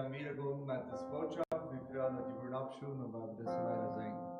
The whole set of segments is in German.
Wiedergum met das Botschaft. Wir führen die Wurden abschulen und werden das weiter singen.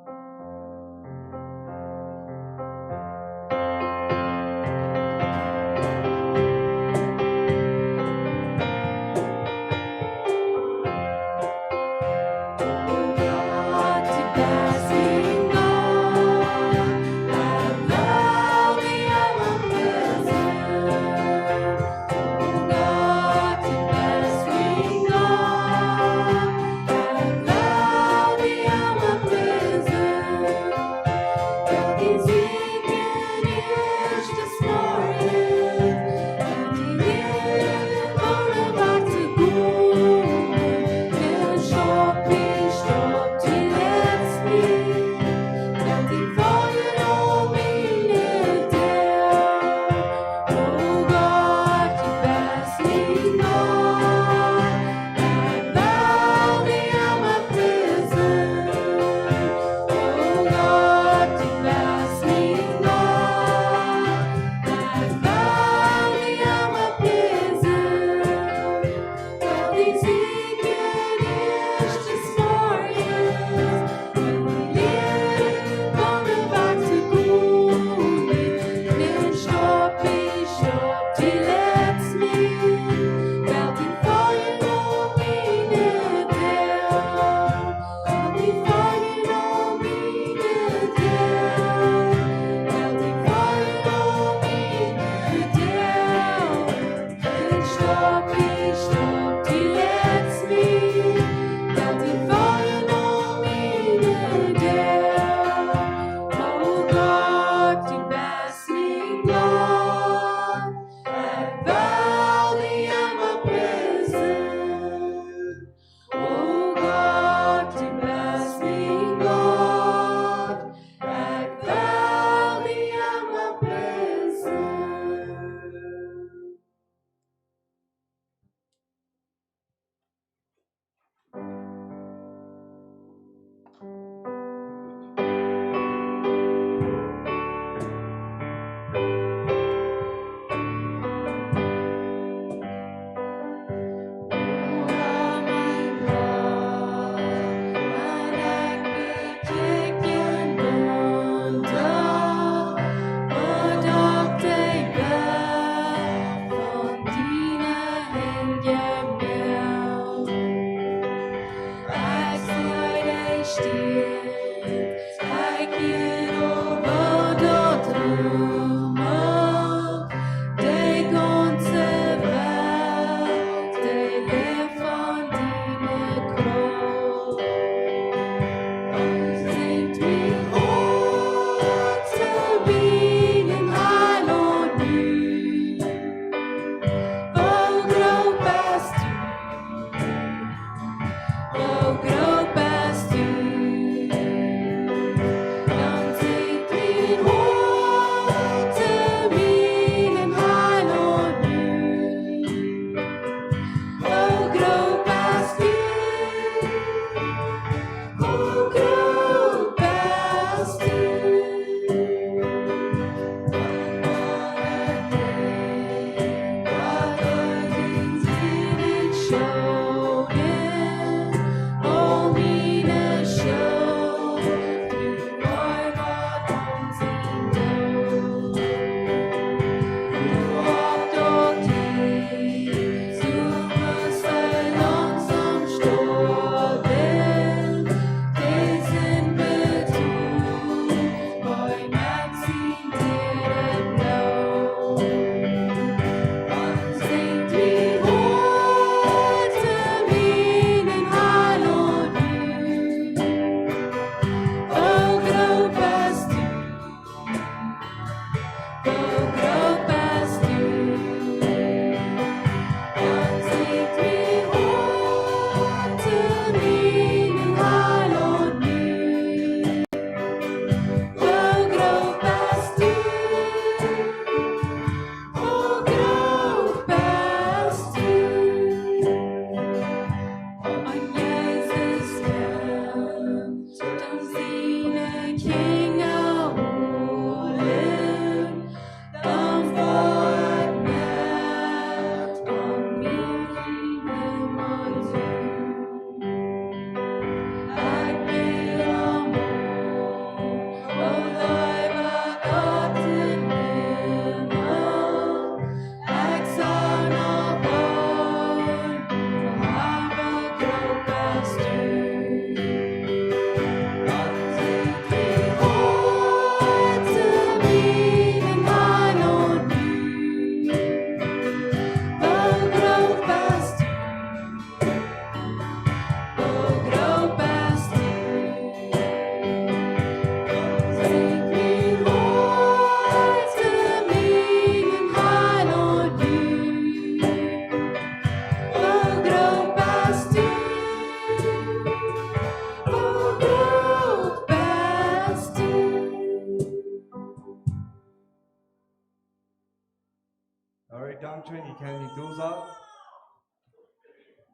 Dankeschön, ich kann nicht so sagen.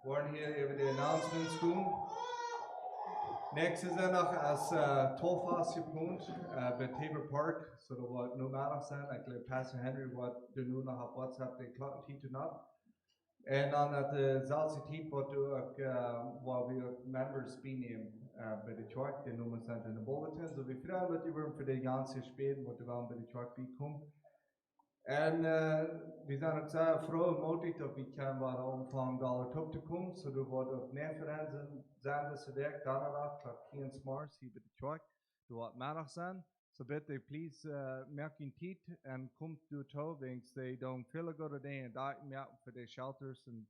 Wir wollen hier über die Announcements tun. Nächstes Jahr noch als Tollfass geplant bei Tabor Park, so da wird nur mehr sein. Ich glaube, Pastor Henry wird nur noch auf WhatsApp die Klocken tun ab. En dan dezelfde tijd wordt ook waar we members bijnemen bij de truck, die noemen ze in de bulletin. So we vragen dat je weer voor de ganze spelen, wat we wel bij de truck bijkomen. En we zijn ook zeer froh en moedig dat we kunnen wat omvang dollar top te komen. So er wordt ook neerverrenzen zijn deze week, donderdag, klok 10 s'morgens hier bij de truck. Er wordt maandag zijn. So bitte, please, merk in tijd en komt door toe, wens they don't feel good day en daar merken voor de shelters en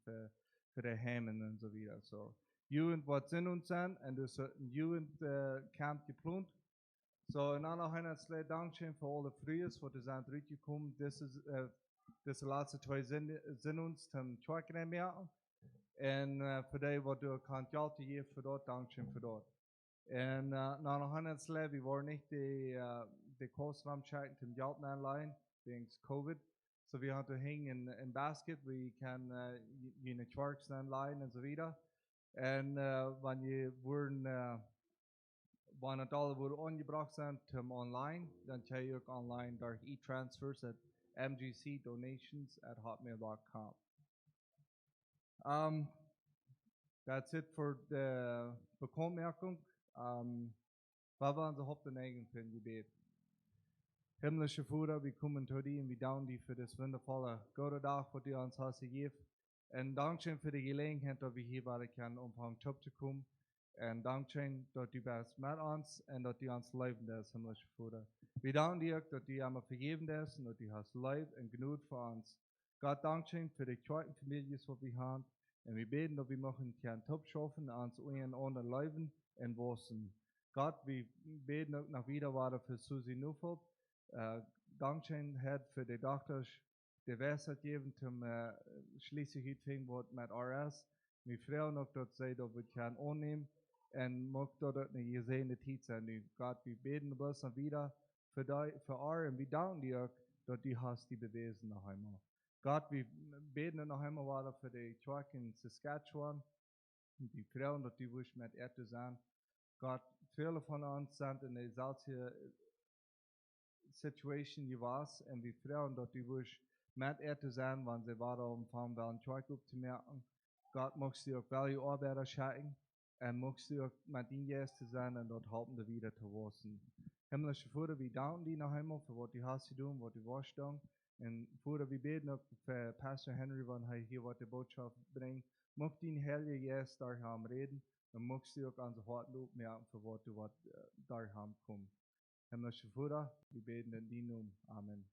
voor de heimen en zo weer. So, you wat in ons zijn en dus you in camp geplant. So, en dan nog een slecht dankje voor alle vrienden wat er zijn teruggekomen. Deze laatste twee zijn ons ten trucken merken. En voor die wat door kan je altijd hier voor dat dankje voor dat. En na nog een slag, we waren niet de kostenramscheiden zum Geld aanleiden, wegens COVID. So we hadden hingen in basket, we kan je in trucks aanleiden en zo weer. En wanneer het alle worden aangebracht zijn zum online, dan kan je ook online door e-transfers at mgcdonations@hotmail.com. That's it for the Bekommerkung. Wat we onze Hauptanliegen für ein Gebet. Himmlische Vater, wir kommen zu dir und wir danken dir für das wundervolle Gottesdag, was du uns hast gegeben. Und Dankeschön für die Gelegenheit, dass wir hier bei können, um von Job zu kommen. Und Dankeschön, dass du bist mit uns und dass du uns leben lässt, himmlische Vater. Wir danken dir, dass du einmal vergeben lässt und dass du hast Leib und genug für uns. Gott, Dankeschön für die zweiten Familien, die wir haben. Und wir beten, dass wir machen keinen Top schaffen, uns unseren anderen Leben und Wurzeln. Gott, wir beten auch noch wieder weiter für Susi Neufeld. Dankeschön, Herr, für die Doktor, die Weisheit geben zum schließlich Wort mit RS. Wir freuen uns, dass sie das können annehmen und möchten dort eine gesehene Zeit sein. Gott, wir beten bloß noch wieder für euch und wir danken dir, dass du hast die bewiesen noch einmal. Gott, wir beten noch einmal weiter für die Truck in Saskatchewan. Und wir freuen uns, dass du mit zu sein. Gott, viele von uns sind in der solchen Situation was und wir freuen uns, dass du mit zu sein, wenn sie weiter umfangen wollen, Truck aufzumerken. Gott, möchtest du auch Value Arbeiter schicken und möchtest du auch mit ihnen zu sein und dort halten wir wieder zu wachsen. Himmlische Vater, wir danken dir noch einmal für was du hast zu tun, was du warst tun. Und Vater, wir beten auch für Pastor Henry, wenn er hier was die Botschaft bringt. Möcht ihn Heilige Geist daheim reden und möchtest du auch unser Hart lob merken für was du daheim kommst. Himmlische Vater, wir beten in deinem Namen. Amen.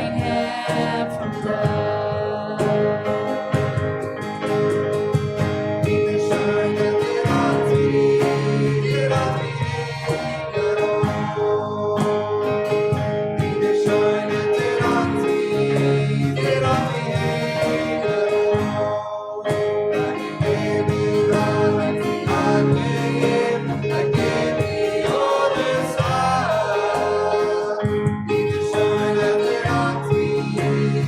shine here from God. In the shine that did not see, did not be in the shine that did not see, did not be that you gave me life, I gave me your desire. In the shine that did not see,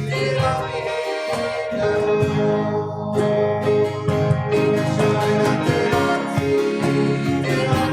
did not be in the shine that did not see, did not be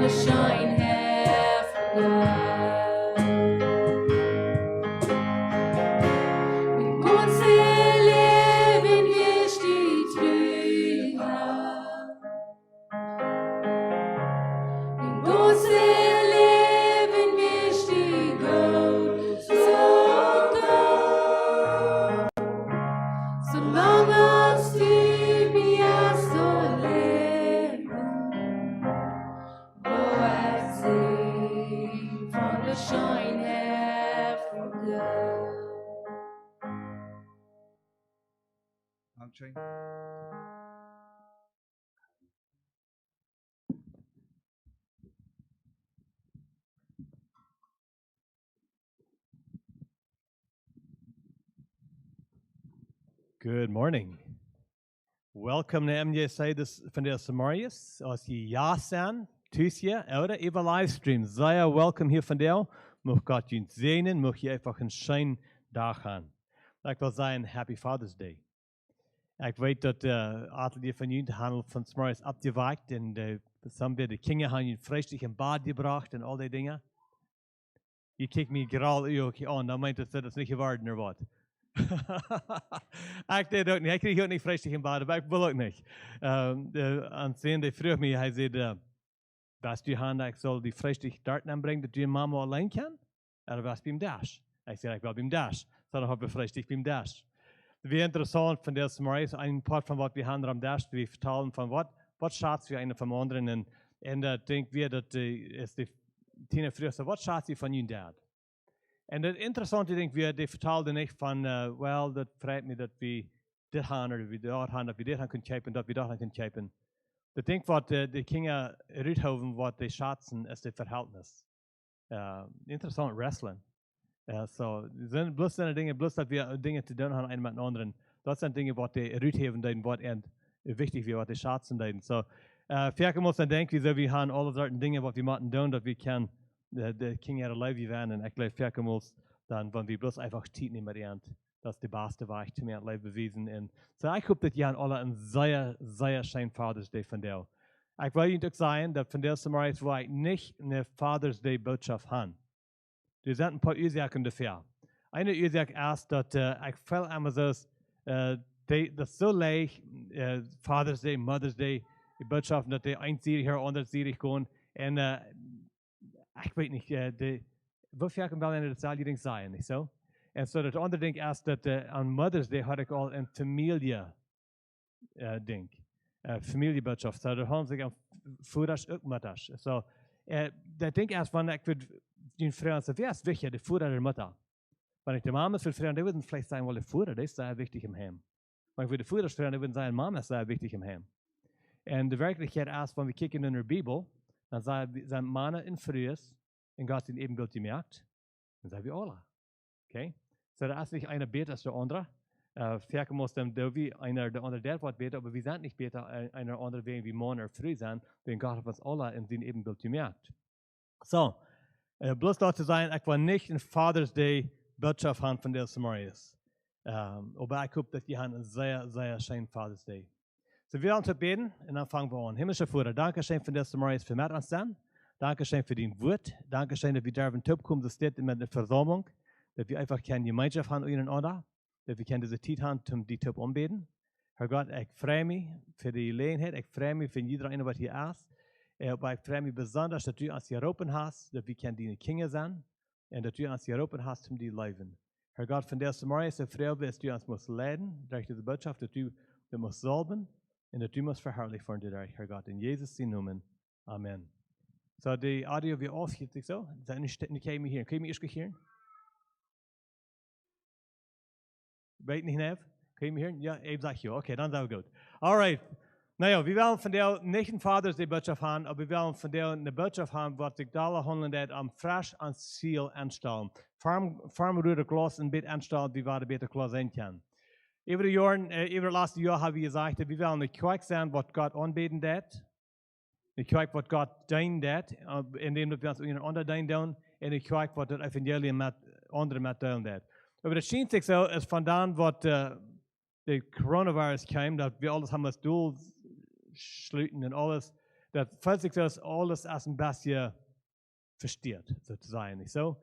shine here from God. Vi går til leven hvis de tryger. Vi går til leven hvis de går. Så går. Så lang as du vi er så leven. Hvor jeg ser from the shine here from God. I'm Shane. Good morning. Welcome to MJSA van der Samarius. Als je ja zijn, tussen oder über Livestream. Sehr welcome hier van der. Mocht Gott je zegnen, mocht je einfach een schönen dag gaan. Ik wil zeggen, Happy Father's Day. Ik weet dat aantal van jullie de handel van Samarius abgewaakt en sommige de kinderen hebben je vreselijk in bad gebracht en al die dingen. Je kijkt me graag aan, dan meint dat is niet geworden of wat. Ik deed ook niet. Ik kreeg ook niet vreselijk in bad, maar ik wil ook niet. Aanzien, die vroeg me, hij zei, was du hand, ik zal die vreselijk dart aanbrengen, dat je mama alleen kan? Of was bij hem dash? Ik zei, ik wil bij hem dash. So dan hebben we vreselijk bij hem dash. Wie interessant van deze Samarius, een part van wat we hebben am dash, we vertellen van wat schatz wir einer vom anderen en denk weer dat is de Tina vroeg, wat schatz je van je dad? En het interessante denk weer, die vertelde niet van, wel, dat vreet me dat we dit gaan, of we dat gaan, dat we dit gaan kunnen kopen, dat we dat gaan kunnen kopen. Ik denk wat de kinderen uithouden, wat de schatzen, is het verhältnis. Interessant wrestling. So, zijn bloos zijn dingen, bloos dat we dingen te doen hebben, een met een anderen. Dat zijn dingen wat de uithouden, wat wichtig is, wat de schatzen doen. So, vaak moet dan denken, we gaan alle soorten dingen wat we moeten doen, dat we kunnen de kinderen leven werden. En ik geloof vaak moet dan, wanneer we bloos einfach tijd niet meer aan. Dat is de beste weg te meer het leven bewijzen. En so, ik hoop dat jullie alle een zeer schöne Father's Day van jou. Ik wil jullie ook zeggen, dat van deze Samarius waar ik niet een Father's Day boodschap heb. Er zijn een paar oorzaken dafür. Eine oorzaak is dat ik veel aan mezelf, dat zo leeg, Father's Day, Mother's Day, die boodschappen dat die eenzijdig hier, anderzijdig gaan. En ik weet niet, we vaak wel in het zaalje zijn, niet zo? En zo dat andere ding is dat aan Mother's Day had ik al een familie ding. Familieboodschap. So dat hadden zich aan voeders ook moeders. So, dat ding is van, ik wil die vrouw zeggen, wer is wichtig, de voeder der Mutter? Wenn ich die Mama will fragen, die würden vielleicht sagen, weil der Vater, das ist sehr wichtig im Heim. Wenn ich für die Vater fragen, die würden sagen, Mama ist sehr wichtig im Heim. Und die Wirklichkeit ist, wenn wir kicken in der Bibel, dann sind Männer in Frühes, in Gott in Ebenbild gemerkt, dann sagen wir alle. Okay? So, da ist nicht einer besser als der andere. Vielleicht muss dann einer der andere der wird besser, aber wir sind nicht besser, einer andere wegen wie morgen oder früh sein, wenn Gott uns alle in sein Ebenbild gemerkt. So, bloß dort zu sein, ich war nicht ein Father's Day Botschaft haben von der Samarias. Aber ich hoffe, dass die haben einen sehr, sehr schönen Father's Day. So, wir werden zu beten und dann fangen wir an. Himmlischer Vater, danke schön für das Samarias für mit uns dann. Danke schön für dein Wort. Danke schön, dass wir da in Top kommen, das steht in der Versammlung, dass wir einfach keine Gemeinschaft haben untereinander, dass wir diese Zeit haben, um die Top anbeten. Herr Gott, ich freue mich für die Gelegenheit, ich freue mich für jeder eine, was hier ist. Aber ich freue mich besonders, dass du uns gerufen hast, dass wir deine Kinder sein und dass du uns gerufen hast, um die leben. Herr Gott, von der Samaria so froh bist, du uns musst leiden, durch diese Botschaft, dass du musst salben und dass du musst verherrlichen von dir, Herr Gott. In Jesus' Namen. Amen. So, die Audio wie aufgeht sich so. Kann ich mich hier? Kann ich mich hier? Weet nicht mehr? Kann ich mich hören? Ja, ich sage ja. Okay, dann ist gut. Alright. Naja, wir wollen von der nicht ein Vater die Botschaft haben, aber wir wollen von der eine Botschaft haben, was sich da handelt, am frisch ans Ziel anstellen. Farm rührt Glas ein bisschen anstellen, wie wir besser klar sein können. Über die letzte Jahr habe ich gesagt, wir wollen nicht quäk sein, was Gott anbeten wird. Nicht quäk, was Gott dein wird, indem wir uns untereinander dein tun, und nicht quäk, was das Evangelium mit anderen mit teilen wird. Aber das schien sich so, ist von dann, was der Coronavirus kam, dass wir alles haben das durchschluten und alles, das fällt sich das alles als ein bisschen versteht, sozusagen. Nicht so?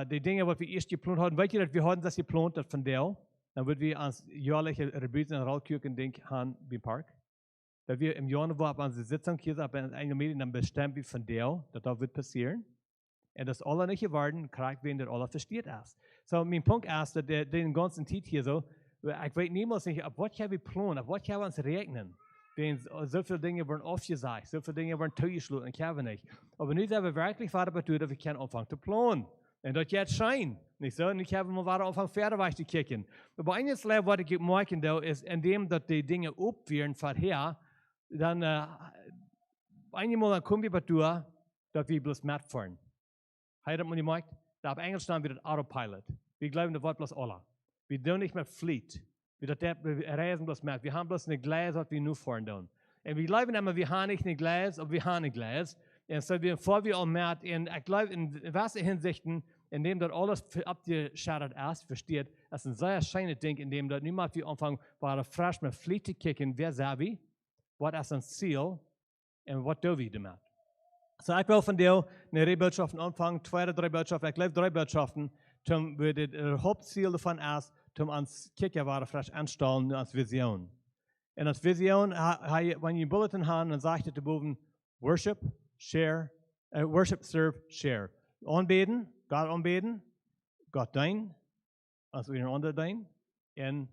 Die Dinge, was wir erst geplant haben, weißt du, dass wir haben das geplant, das von der, dann würden wir ans jährliche Rebüten in Rautkirchen haben, wie im Park. Da wir im Januar an der Sitzung hier sind, bei einer Medien dann bestimmt wie von der, dass das wird passieren. Und das alle nicht geworden, kriegt wen der alle versteht ist. So, mein Punkt ist, dass den ganzen Zeit hier so, ich weiß niemals nicht, auf was haben wir planen, auf was haben wir uns rechnen. Denn so viele Dinge werden aufgesagt, so viele Dinge werden zugeschlossen, ich habe nicht. Aber nun sind wir wirklich weiter betuert, dass wir können anfangen zu planen. Und das jetzt scheint, nicht so? Und ich habe mal weiter anfangen, Pferde zu kicken. Aber eines, was ich merken da, ist, indem dass die Dinge aufwirren vorher, dann einmal kommen wir betuert, dass wir bloß mitfahren. Heißt man gemerkt? Da auf Englisch stand wir das Autopilot. Wir glauben, das Wort bloß Allah. Wir tun nicht mehr Fleet. Wir reisen bloß mit. Wir haben bloß ein Gleis, was wir nur fahren tun. Und wir glauben immer, wir haben nicht ein Gleis, aber wir haben ein Gleis. Und so bevor wir auch merken, und ich glaube, in was Hinsichten, in dem das alles abgeschattet ist, versteht, das ist ein sehr schönes Ding, in dem das niemand wir anfangen, war frisch mit Fleet zu kicken, wer sei wie, was ist ein Ziel, und was tun wir damit. So, ich will von dir eine Rebotschaften anfangen, 2 oder 3 Botschaften, ich glaube 3 Botschaften, zum wir das Hauptziel davon ist, zum ans Kicker war frisch anstellen, als Vision. Und als Vision, wenn ihr Bulletin haben, dann sagt ihr zu oben, Worship, Share, Worship, Serve, Share. Anbeten, Gott dein, als wir andere dein, und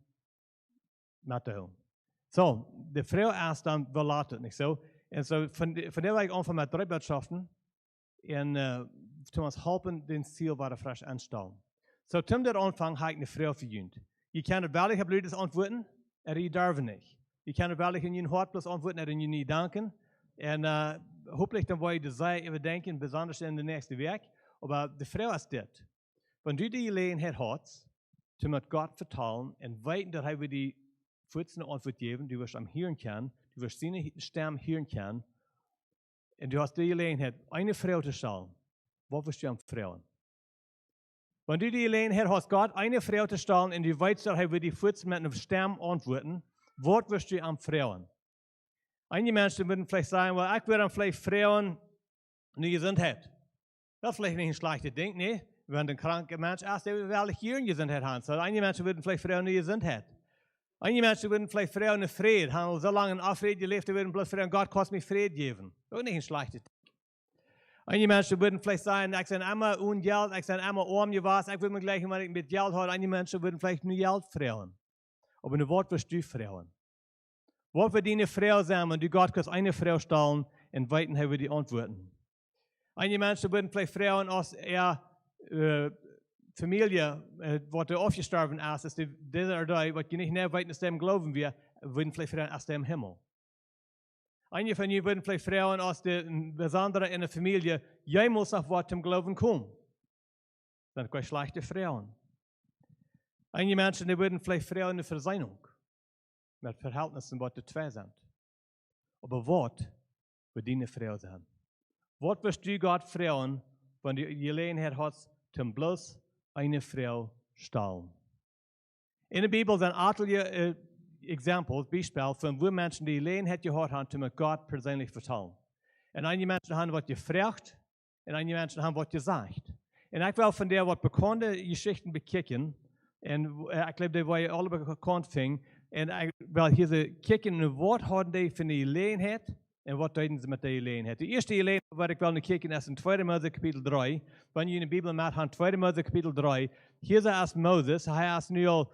Matthäus. So, die Frau erst dann verlassen, nicht so? Und so, von der war ich anfangen mit 3 Botschaften, und zum uns helfen, den Ziel war frisch anstellen. So, zum der Anfang habe ich eine Frau verjüngt. Ihr könnt welche Blödes antworten, aber ihr darf nicht. Ihr könnt welche in ihren Hort bloß antworten, aber ihr nicht danken. Und hoffentlich dann wollt ihr das sehr überdenken, besonders in der nächsten Weg. Aber die Frau ist das. Wenn du die Gelegenheit hast, zu mit Gott vertrauen und weiten, dass er die vorzugsweise Antwort geben, du wirst am hören können, du wirst seine Stimme hören können, und du hast die Gelegenheit, eine Frau zu stellen, was wirst du am Frauen? Wenn du die Gelegenheit hast, Gott eine Frau zu stellen, und du weißt, dass er die vorzugsweise mit einer Stimme antworten, was wirst du am Frauen? Einige Menschen würden vielleicht sagen, well, ich würde vielleicht Frauen eine Gesundheit. Das ist vielleicht nicht ein schlechtes Ding, ne? Wenn ein kranker Mensch ist, der will hier eine Gesundheit haben. So, einige Menschen würden vielleicht Frauen eine Gesundheit. Einige Menschen würden vielleicht Frauen eine Friede haben, so lange in Aufried gelebt, die würden bloß Frauen, Gott kannst mir Friede geben. Das ist nicht ein schlechtes Ding. Einige Menschen würden vielleicht sagen, ich bin immer ohne Geld, ich bin immer arm gewesen, ich würde mir gleich, wenn ich mit Geld habe. Einige Menschen würden vielleicht nur Geld frauen. Aber ein Wort wirst du frauen. Was wird eine Frau sein, wenn du Gott kannst eine Frau stellen und weiten haben wir die Antworten? Einige Menschen würden vielleicht Frauen aus ihrer Familie, was aufgestorben ist dieser oder die, was nicht näher weiten aus dem glauben wir, würden vielleicht Frauen aus dem Himmel. Einige von ihnen würden vielleicht Frauen aus der besonderen in der Familie, jij muss auf was zum Glauben kommen. Dann keine schlechte Frauen. Einige Menschen, die würden vielleicht früher in der Verseinung mit Verhältnissen, was die zwei sind. Aber was wird die Frau sein? Was wirst du Gott fragen, wenn du Gelegenheit hast, zum bloß eine Frau stellen? In der Bibel sind etliche Beispiele von wo Menschen die Gelegenheit gehabt haben, zu mit Gott persönlich vertellen. Und einige Menschen haben was gefragt, und einige Menschen haben was gesagt. Und ich will von der was bekannte Geschichten bekicken, und ich glaube, die war alle bekannt fing. Und ich will hier so kicken, was haben die für eine Gelegenheit, und was deuten sie mit der Gelegenheit. Die erste Gelegenheit, was ich will kicken, ist in 2. Mose Kapitel 3. Wenn ihr in der Bibel macht, 2. Mose Kapitel 3, hier ist erst Moses, er ist nu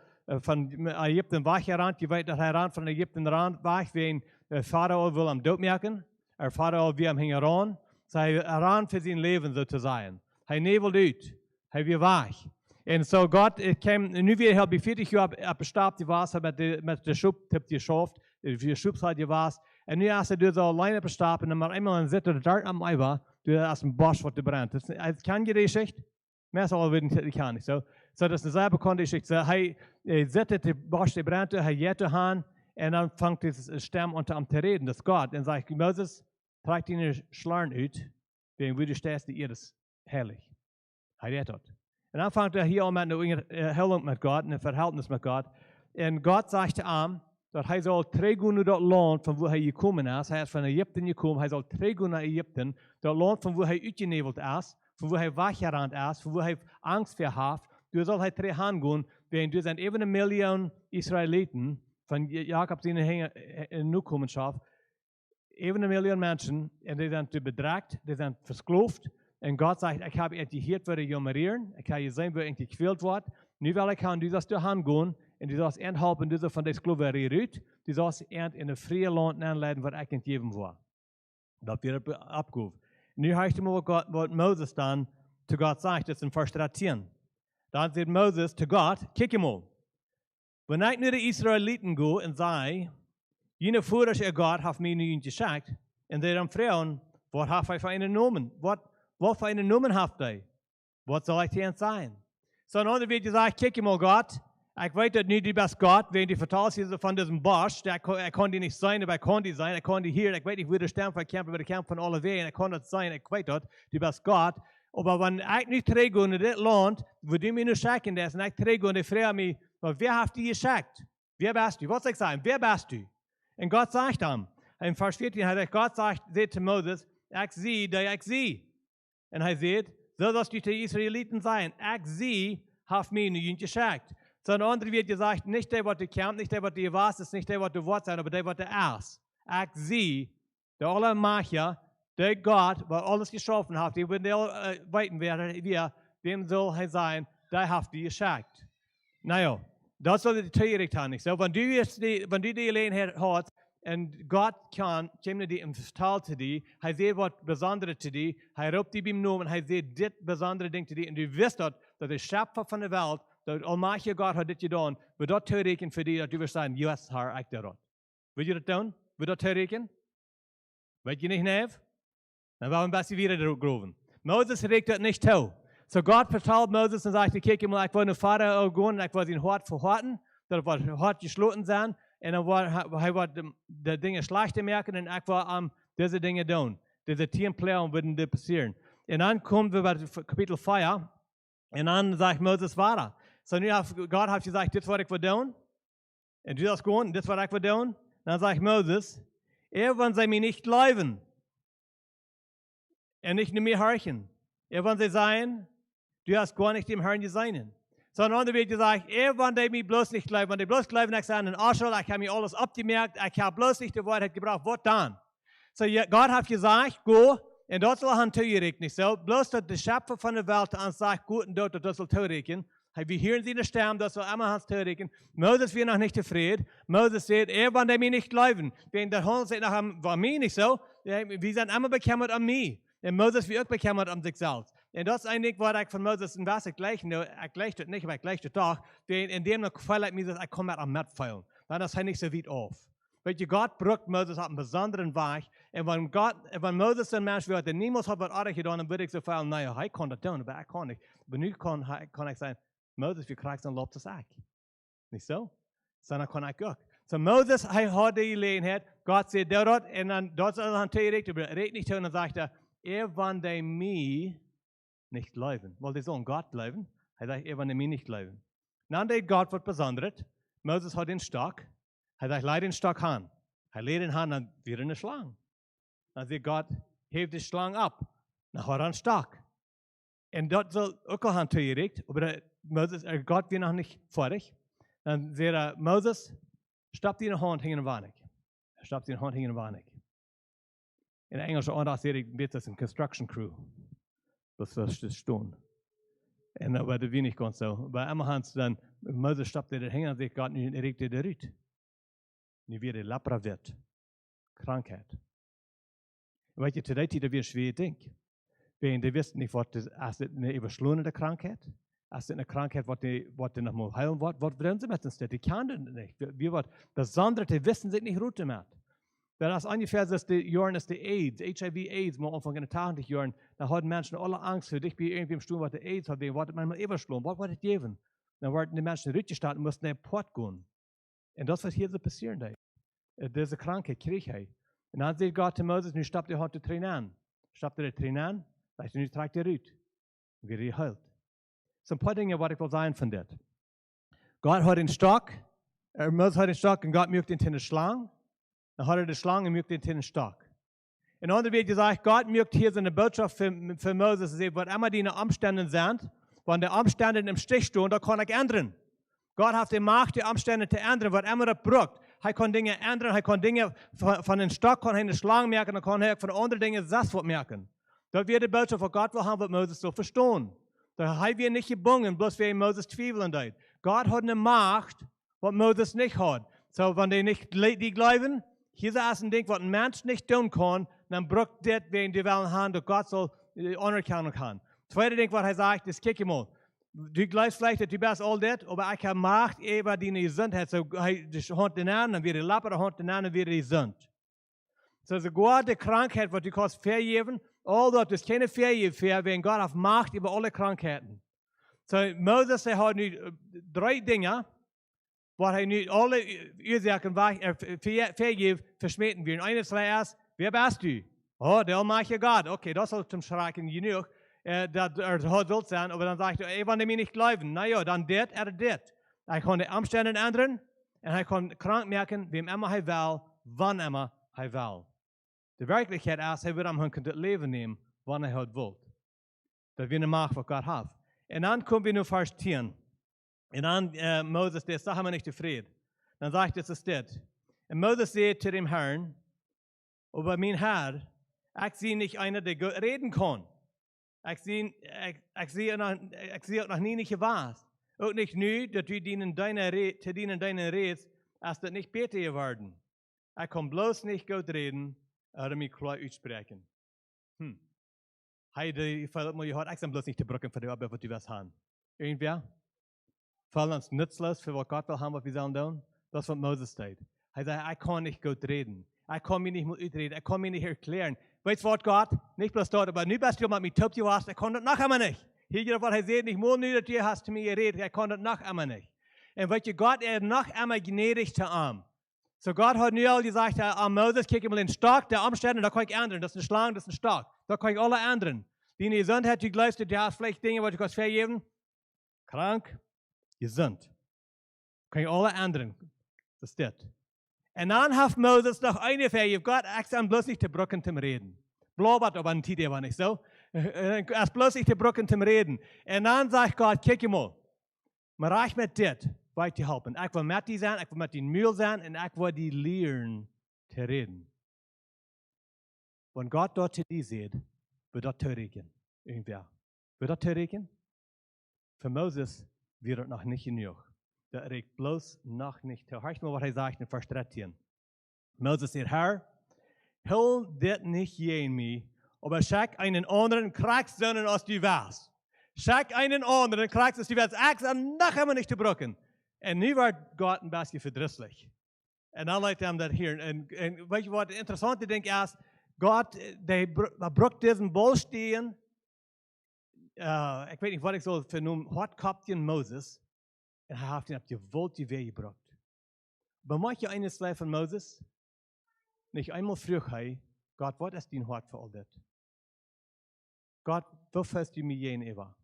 von Ägypten weggerannt, je weet dat hij ran von Ägypten weg, wegen Pharao will am dood merken, Pharao will am hingen ran, so hij ran für sein Leben sozusagen. Hij nevelt uit, hij weer weg. En so Gott kwam, nu weer heel bij 40 jaar bestaat die was, met de schub hebt geschafft, die schubs had je was, en nu als hij dus al alleen bestaat, en maar eenmaal zitten er daar am Eiwa, du als een Bosch wat brennt. Het kan je die Geschichte? Mensen al weten, die kan niet zo. So, das ist eine sehr bekannte Geschichte. Er setzt die Bosch, die brennt, er geht an, und dann fängt das Stamm unter am zu reden, das Gott, und sagt, Moses, trag deine Schlangen aus, wegen wo du stehst, die ihr ist herrlich. Er geht dort. Und dann fängt er hier an mit einer Erhellung mit Gott, ein Verhältnis mit Gott. Und Gott sagte ihm, dass er soll trägen in das Land, von wo er gekommen ist. Er ist von Ägypten gekommen, er soll trägen nach Ägypten, das Land, von wo er ausgenebelt ist, von wo er weggerannt ist, von wo er Angst verhaft. Du sollst halt 3 hingehen, denn du sind eben 1 Million Israeliten von Jakob seine Nachkommenschaft, eben 1 Million Menschen, und die sind bedrängt, die sind versklavt, und Gott sagt, ich habe dich hier für jummerieren, ich habe gesehen, wo ich gequält wird, nu will ich du sollst du hingehen, und du sollst enthalten, du sollst von der Sklaverei raus, du sollst in ein freies Land anleiten, was ich gegeben war. Das wird abgehoben. Nu heißt es mal, was Moses dann zu Gott sagt, das ist in Vers 13. Dann sagt Moses zu Gott, kick mal, wenn ich nur die Israeliten gehe und sage, jene vorige Gott hat mir nicht geschickt, und sie dann fragen, was hat er für einen Namen? Was für einen Namen habt ihr? Was soll ich denn sein? So, dann wird gesagt, kick mal Gott, ich weiß nicht, du bist Gott, wenn du vertalst von diesem Bosch, er konnte nicht sein, aber er konnte sein, er konnte hier, ich weiß nicht, wo der Stamm verkämpft, wo der Kampf von alle Wegen, er konnte sein, ich weiß das, du bist Gott. Aber wenn ich nicht träge in das Land, wo du mir nur schicken lässt, und ich träge und ich frage mich, wer hat dich geschickt? Wer bist du? Was soll ich sagen? Wer bist du? Und Gott sagt ihm, in Vers 14 hat er, Gott sagt zu Moses, ich sehe, der ich sehe. Und er sagt, so sollst du die Israeliten sein. Ich sehe, hat mir nicht geschickt. So ein anderer wird gesagt, nicht der, was du kämpfst, nicht der, was du warst, ist nicht der, was du warst, aber der, was du ist. Ich sehe, der Allermacher, der Gott, der alles geschaffen hat, die würden weiten werden, wem soll er sein, der hat die geschickt. Naja, das soll die Theorie haben. So, wenn du die Gelegenheit hast, und Gott kann, kommt die im Vertal zu dir, er sieht was Besonderes zu dir, er ruft dich beim Namen, er sieht das besondere Ding zu dir, und du wirst dort, dass der Schöpfer von der Welt, der Allmächtige Gott hat das getan, wird dort Theorien für dich, dass du wirst sagen, yes, Herr, ich dort. Will ihr das tun? Wird dort Theorien? Weet je nicht, Nev? Dann wollen wir ein bisschen wieder groven. Moses regt das nicht zu. So Gott vertraut Moses und sagt, kijk mal, ich will eine Vater gehen, ich will sein Hort verhorten, das wird hart geschlossen sein, und dann wird die Dinge schlechter merken, und ich will diese Dinge tun. Diese Teampläne würden dir passieren. Und dann kommen wir bei Kapitel 4, und dann sagt Moses weiter. So nu Gott hat gesagt, das was ich will tun, und du sollst gehen, das was ich will tun. Dann sagt Moses, wenn sie mich nicht glauben, und nicht mehr horchen. Wenn sie sagen, du hast gar nicht dem Herrn gesehen. Sondern andere wird gesagt, wenn die mich bloß nicht glauben, wenn die bloß glauben, ich sage, ich habe mir alles abgemerkt, ich habe bloß nicht die Wahrheit gebraucht, was dann? So Gott hat gesagt, go, und dort soll er zugerechnet nicht so, bloß dass der Schöpfer von der Welt an sagt, gut, und dort, das soll zugerechnen. Wir hören sie in der Stamm, das soll immer hans zugerechnen. Moses wird noch nicht zufrieden. Moses sagt, wenn die mich nicht glauben, wenn der Hund sagt, war mir nicht so, wir sind immer bekämmert an mir. Und Moses wird auch bekämmert an sich selbst. Und das ist eigentlich, was ich von Moses in Wasser gleich nicht, aber ich gleich doch, in dem noch gefällt mir, dass ich komme am Mitfallen. Dann ist er nicht so weit auf. Weil Gott braucht Moses auf einen besonderen Weg. Und wenn Moses ein Mensch wird, der niemals hat was anderes getan, dann würde ich so fallen, naja, ich kann das tun, aber ich kann nicht. Aber nun kann ich sagen, Moses, wie kriegst du ein Lob das Eck? Nicht so? Sondern kann ich auch. So Moses hat die Gelegenheit, Gott sagt dort, und dann dort soll er direkt, aber redet nicht, und dann sagt er, wann der mir nicht glauben. Weil die sollen Gott glauben. Er sagt, wann der mir nicht glauben. Dann der Gott wird besonders. Moses hat den Stock. Er sagt, leid den Stock an. Er legt den Hand, dann wird eine Schlange. Dann sagt Gott, hebt die Schlange ab. Dann hat er einen Stock. Und dort soll auch eine Hand direkt, aber Moses, Gott wird noch nicht fertig. Dann sagt Moses, stoppt die Hand hängen wanig. Er stoppt die Hand hängen wanig. In Englisch sagt das ein Construction Crew. Das ist stehen. Und aber das will nicht ganz so. Bei einem Hand dann, Moses stoppt den hängen und sagt, Gott, nicht regt der Rüt. Nicht wie der Lepra wird. Krankheit. Weet je, today dat weer schwer ding. Wenn die wissen nicht, was ist eine überschlunende Krankheit? Ist es eine Krankheit, was die noch mal heilen wird? Was wollen sie mit uns? Die kann das nicht. Wir wird besonders, die wissen sich nicht Route mit. Das ist ungefähr das die Jahren ist die AIDS, HIV/AIDS, mal Anfang in den 80 Jahren, da hatten Menschen alle Angst für dich, wie irgendwie im Stuhl, was die AIDS hat, was man mal überschlungen, was wird das geben? Dann wollten die Menschen richtig und mussten in den Port gehen. Und das, was hier so passiert, diese Krankheit, krieg ich. Und dann sagt Gott zu Moses, nu stoppt die Hand zu Tränen. Stoppt die Tränen an, sagt nu trägt die Rüt. Wie die heilt. So ein paar Dinge, was ich will sagen von das. Gott hat den Stock, Moses hat den Stock und Gott mögt ihn in den Schlange. Dann hat die Schlange und mögt ihn in den Stock. In anderen wird gesagt, Gott mögt hier seine Botschaft für Moses sehen, was immer die Umstände sind, wenn die Umstände im Stich stehen, da kann ich ändern. Gott hat die Macht, die Umstände zu ändern, was immer das braucht. Er kann Dinge ändern, er kann Dinge von den Stock, kann er eine Schlange merken, dann kann er von anderen Dingen das merken. Da wird die Botschaft von Gott will haben, was Moses so verstehen. Da haben wir nicht gebunden, bloß wegen Moses zweifeln dort. Gott hat eine Macht, was Moses nicht hat. So, wenn die nicht die glauben, hier ist ein Ding, was ein Mensch nicht tun kann, dann braucht das, wegen die wollen haben, dass Gott soll anerkennen kann. Zweite Ding, was er sagt, ist, kick mal. Du glaubst vielleicht, dass du bist all das, aber ich habe Macht über deine Gesundheit. So, die Hand den an, dann wird die Lappe, die Hand den an, dann wird die gesund. So, sogar die Krankheit, was du kannst vergeben, all das ist keine Vergebung, wenn Gott hat Macht über alle Krankheiten. So, Moses, er hat nu 3 Dinge, was er nu alle Ursachen vergibt, verschmähten wir. Und eines ist, wer bist du? Oh, der allmächtige Gott. Okay, das ist zum Schrecken genug. Dat soll sein, aber dann sagt er, wenn mir nicht glauben, naja, dann das. Er kann die Umstände ändern und er kann krank merken, wem immer er will, wann immer er will. Die Wirklichkeit ist, er wird am Hund das Leben nehmen, wann er halt will. Das wird eine Macht, was Gott hat. Und dann kommen wir nur Vers 10. Und dann Moses, der sagt immer nicht zufrieden. Dann sagt er, es ist das. Und Moses sagt zu dem Herrn, aber mein Herr, ich sehe nicht einer, der reden kann. Ich sehe noch nie nicht was. Auch nicht nu, dass du deine Rede, als das nicht besser geworden. Ich kann bloß nicht gut reden, oder mich klar aussprechen. Heide, ich kann bloß nicht die Brücke für die Arbeit, was du was haben. Irgendwer? Fallen uns nutzlos für was Gott will haben, was wir sollen tun? Das ist, was Moses steht. Er sagt, ich kann nicht gut reden. Ich kann mich nicht mitreden. Ich kann mich nicht erklären. Weißt du was, Gott? Nicht bloß dort, aber nu bist du mit mir top, du hast, ich kann das noch immer nicht. Hier, was er sagt, nicht nur nu, dass du hast zu mir geredet, ich kann das noch immer nicht. Und weißt du, Gott, er noch immer gnädig zu ihm. So Gott hat nu all gesagt, Moses, kick mal den Stock, der Umstände, da kann ich ändern. Das ist eine Schlange, das ist ein Stock. Da kann ich alle ändern. Die Gesundheit, du glaubst, du hast vielleicht Dinge, was du kannst vergeben. Krank, gesund. Kann ich alle ändern. Das ist das. Und dann hat Moses noch eine vergeben. Gott, ich kann bloß nicht die Brücken zum Reden. Blobert, aber ein Titel war nicht so. Er ist bloß nicht die Brücken zum Reden. Und dann sagt Gott, kick mal, mir reicht mit das, weil ich helfen. Ich will mit dir sein, ich will mit dir Mühl sein und ich will dir lernen zu reden. Wenn Gott dort zu dir sieht, wird das törigen. Irgendwer. Wird das törigen? Für Moses wird das noch nicht genug. Das regt bloß noch nicht. Hör mal, was er sagt in Vers 13. Moses sagt, Herr, hol das nicht gegen mich, aber schick einen anderen Kriegssohn aus die Welt. Schick einen anderen Kriegssohn aus die Welt. Ich soll noch einmal nicht zu brücken. Und nu wird Gott ein bisschen verdrisslich. Und dann lässt er das hier. Und weißt du, was das interessante Ding ist? Gott, der brückt diesen Bull stehen. Ich weiß nicht, was ich so für nun hat gehabt in Moses. En hij heeft ihn op die Wolte weggebracht. Aber mag je eines lijf van Moses? Nicht einmal vroeg hij, Gott, wat is dein hart voor al dit? Gott, wofür hast du mir jeden Eva?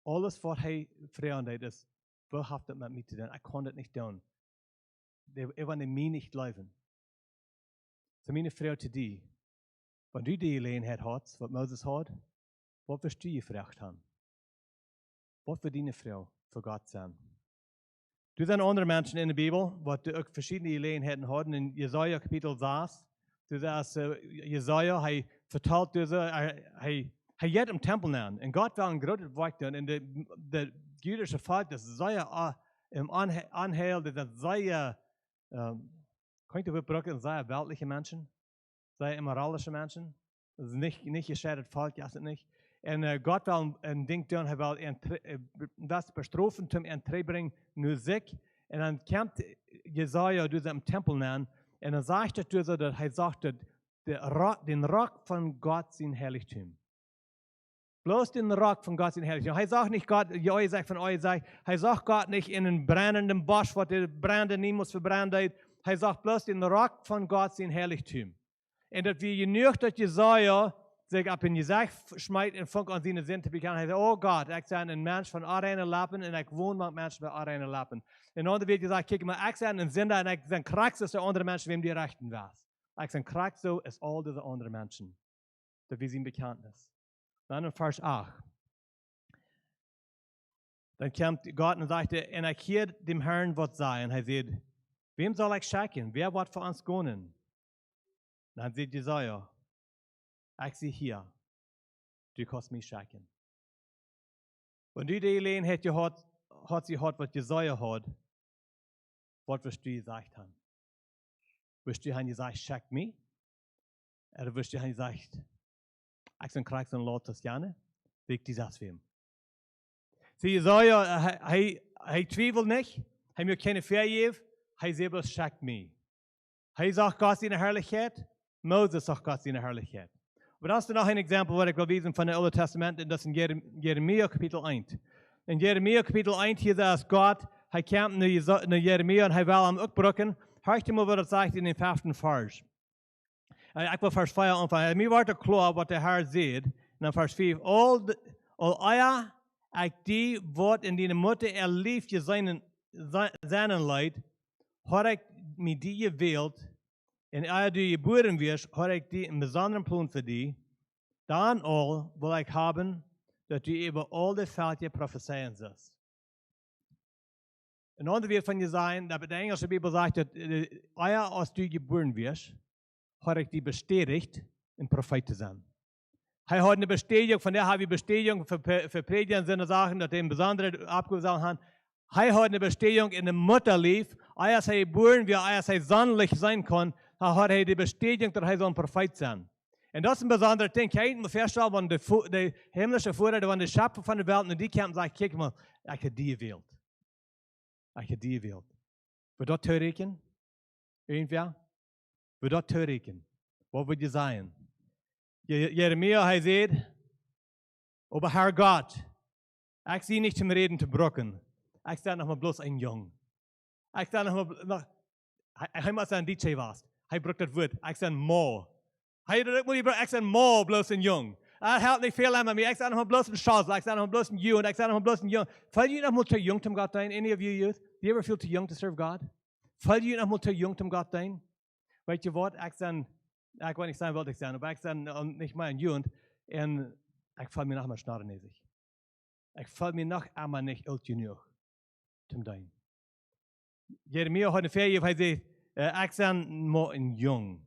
Alles, wat hij vragen deed, is, wat heeft dat met mij te doen? Ik kon dat niet doen. Ik wil mij niet leven. So meine Frau zu dir, wenn du die Gelegenheit hast, was Moses hat, was wirst du gefragt haben? Was wird deine Frau für Gott sein? Du sind andere Menschen in der Bibel, die auch verschiedene Gelegenheiten hatten. In Jesaja Kapitel 6, du sagst, Jesaja, er vertelt diese, er geht im Tempel an. Und Gott will ein großes Werk tun. Und das jüdische Volk, das sehr im Anhalt, das sehr, könnt ihr brücken, sehr weltliche Menschen, sehr immoralische Menschen. Das ist nicht geschädigt Volk, ja, ist nicht. Und Gott will ein Ding tun, er will das bestrafen, zum Entrebringen nur sich. Und dann kommt Jesaja durch im Tempel an, und dann sagt er, dass er sagt, den Rock von Gott sein Heiligtum. Bloß den Rock von Gott sein Heiligtum. Er sagt nicht Gott, ihr sagt von euch, er sagt Gott nicht in einem brennenden Bosch, was der Brände niemals verbrennt hat. Er sagt bloß den Rock von Gott sein Heiligtum. Und dass wir genug durch Jesaja sich ab in Jesaja schmeißt und fängt an seine Sinn zu bekennen. Er sagt, oh Gott, ich bin ein Mensch von reinen Lappen und ich wohne mit Menschen mit reinen Lappen. Und dann wird gesagt, guck mal, ich bin ein Sünder und ich bin krank, dass der andere Mensch, wem die Rechten was. Ich bin krank, so ist all diese anderen Menschen. Das wir sein Bekenntnis. Dann in Vers 8. Dann kommt Gott und sagt, und ich hier dem Herrn was sagen. Er sagt, wem soll ich schicken? Wer wird für uns gehen? Dann sagt Jesaja, ich sehe hier, du kannst mich schicken. Wenn du die Gelegenheit gehabt hast, was Jesaja hat, was wirst du gesagt haben? Wirst du haben gesagt, schick mich? Oder wirst du haben gesagt, ich bin krank und laut das gerne? Liegt dieses wem? Sie Jesaja, er zweifelt nicht, er mir keine Vergeben, er selbst schick mich. Er sagt Gott seine Herrlichkeit, Moses sagt Gott seine Herrlichkeit. Aber das ist noch ein Exempel, was ich will wiesen von dem Alten Testament, und das in Jeremia Kapitel 1. In Jeremia Kapitel 1 hier sagt Gott, er kommt nach Jeremia und er will am Uckbrücken. Hört mal, was er sagt in den 5. Vers. Ich will Vers 4 anfangen. Mir wird klar, was der Herr sieht. Und dann Vers 5. All euer, die, was in deine Mutter erlief, seinen Leid, hat ich mit dir gewählt. Und als du geboren wirst, habe ich dir einen besonderen Plan für dich. Dann all will ich haben, dass du über all die Fälle prophezeien sollst. Ein anderer wird von dir sein, dass die englische Bibel sagt, dass als du geboren wirst, habe ich dich bestätigt, ein Prophet zu sein. Er hat eine Bestätigung, von der habe ich Bestätigung für Prediger in Sinne Sachen, dass er einen besonderen abgesagt hat. Er hat eine Bestätigung in der Mutterlieb, als er geboren wird, als er sonnlich sein kann, hat er die Bestätigung, dass er so ein Prophet sein. Und das ist ein besonderer Ding. Ich muss feststellen, wenn die himmlische Vorräte, wenn die Schöpfer von der Welt, und die kommen und sagen, guck mal, ich habe die gewählt. Ich habe die gewählt. Wird das törigen? Irgendwer? Wird das törigen? Was wird ihr sein? Jeremia, er sagt, aber Herr Gott, ich sehe nicht zum Reden zu brocken. Ich sage noch mal bloß ein Jung. Ich sage noch mal, ich muss sagen, DJ warst. Hij brukt het woord. Ik zei mo. Ik zei mo bloos een jong. Dat helpt niet veel aan me. Ik zei nog bloos een schazel. Ik zei nog bloos een youth. Ik zei nog bloos een jong. Feel je nog maar te jong om God te zijn? Any of you youth? Do you ever feel too young to serve God? Feel je nog maar te jong om God te zijn? Weet je wat? Ik zei, ik wil niet zijn wat ik zei, maar ik zei niet maar een youth. En ik voel me nog maar snarrenezig. Ik voel me nog maar niet oud genoeg om te zijn. Jeremia had een ferie, hij zei, ik ben maar een jong.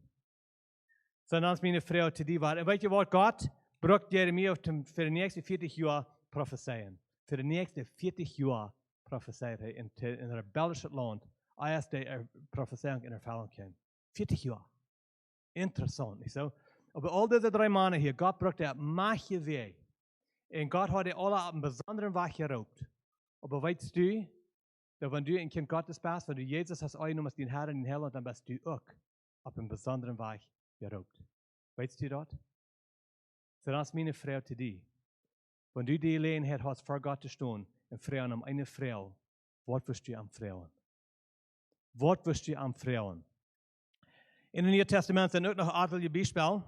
So dan is mijn vrouw te die waar. En weet je wat, God brukt Jeremia voor de nächste 40 jaar prophezeien. Voor de nächste 40 jaar prophezeert hij in een rebellische land. Als de prophezeing in ervaring kwam. 40 jaar. Interessant, niet zo? Aber al deze 3 maanden hier, God brukt er machtje weg. En God had die alle op een besondere weg geroopt. Aber weißt du, dass wenn du ein Kind Gottes bist, wenn du Jesus hast eingenommen als den Herrn in den Himmel, dann bist du auch auf einem besonderen Weg geraubt. Weißt du das? So das ist meine Frage zu dir. Wenn du die Gelegenheit hast, vor Gott zu stehen, und fragen um eine Frau, was wirst du am Frauen? Was wirst du am Frauen? In het Nieuwe Testament zijn ook nog een aantal Beispiele.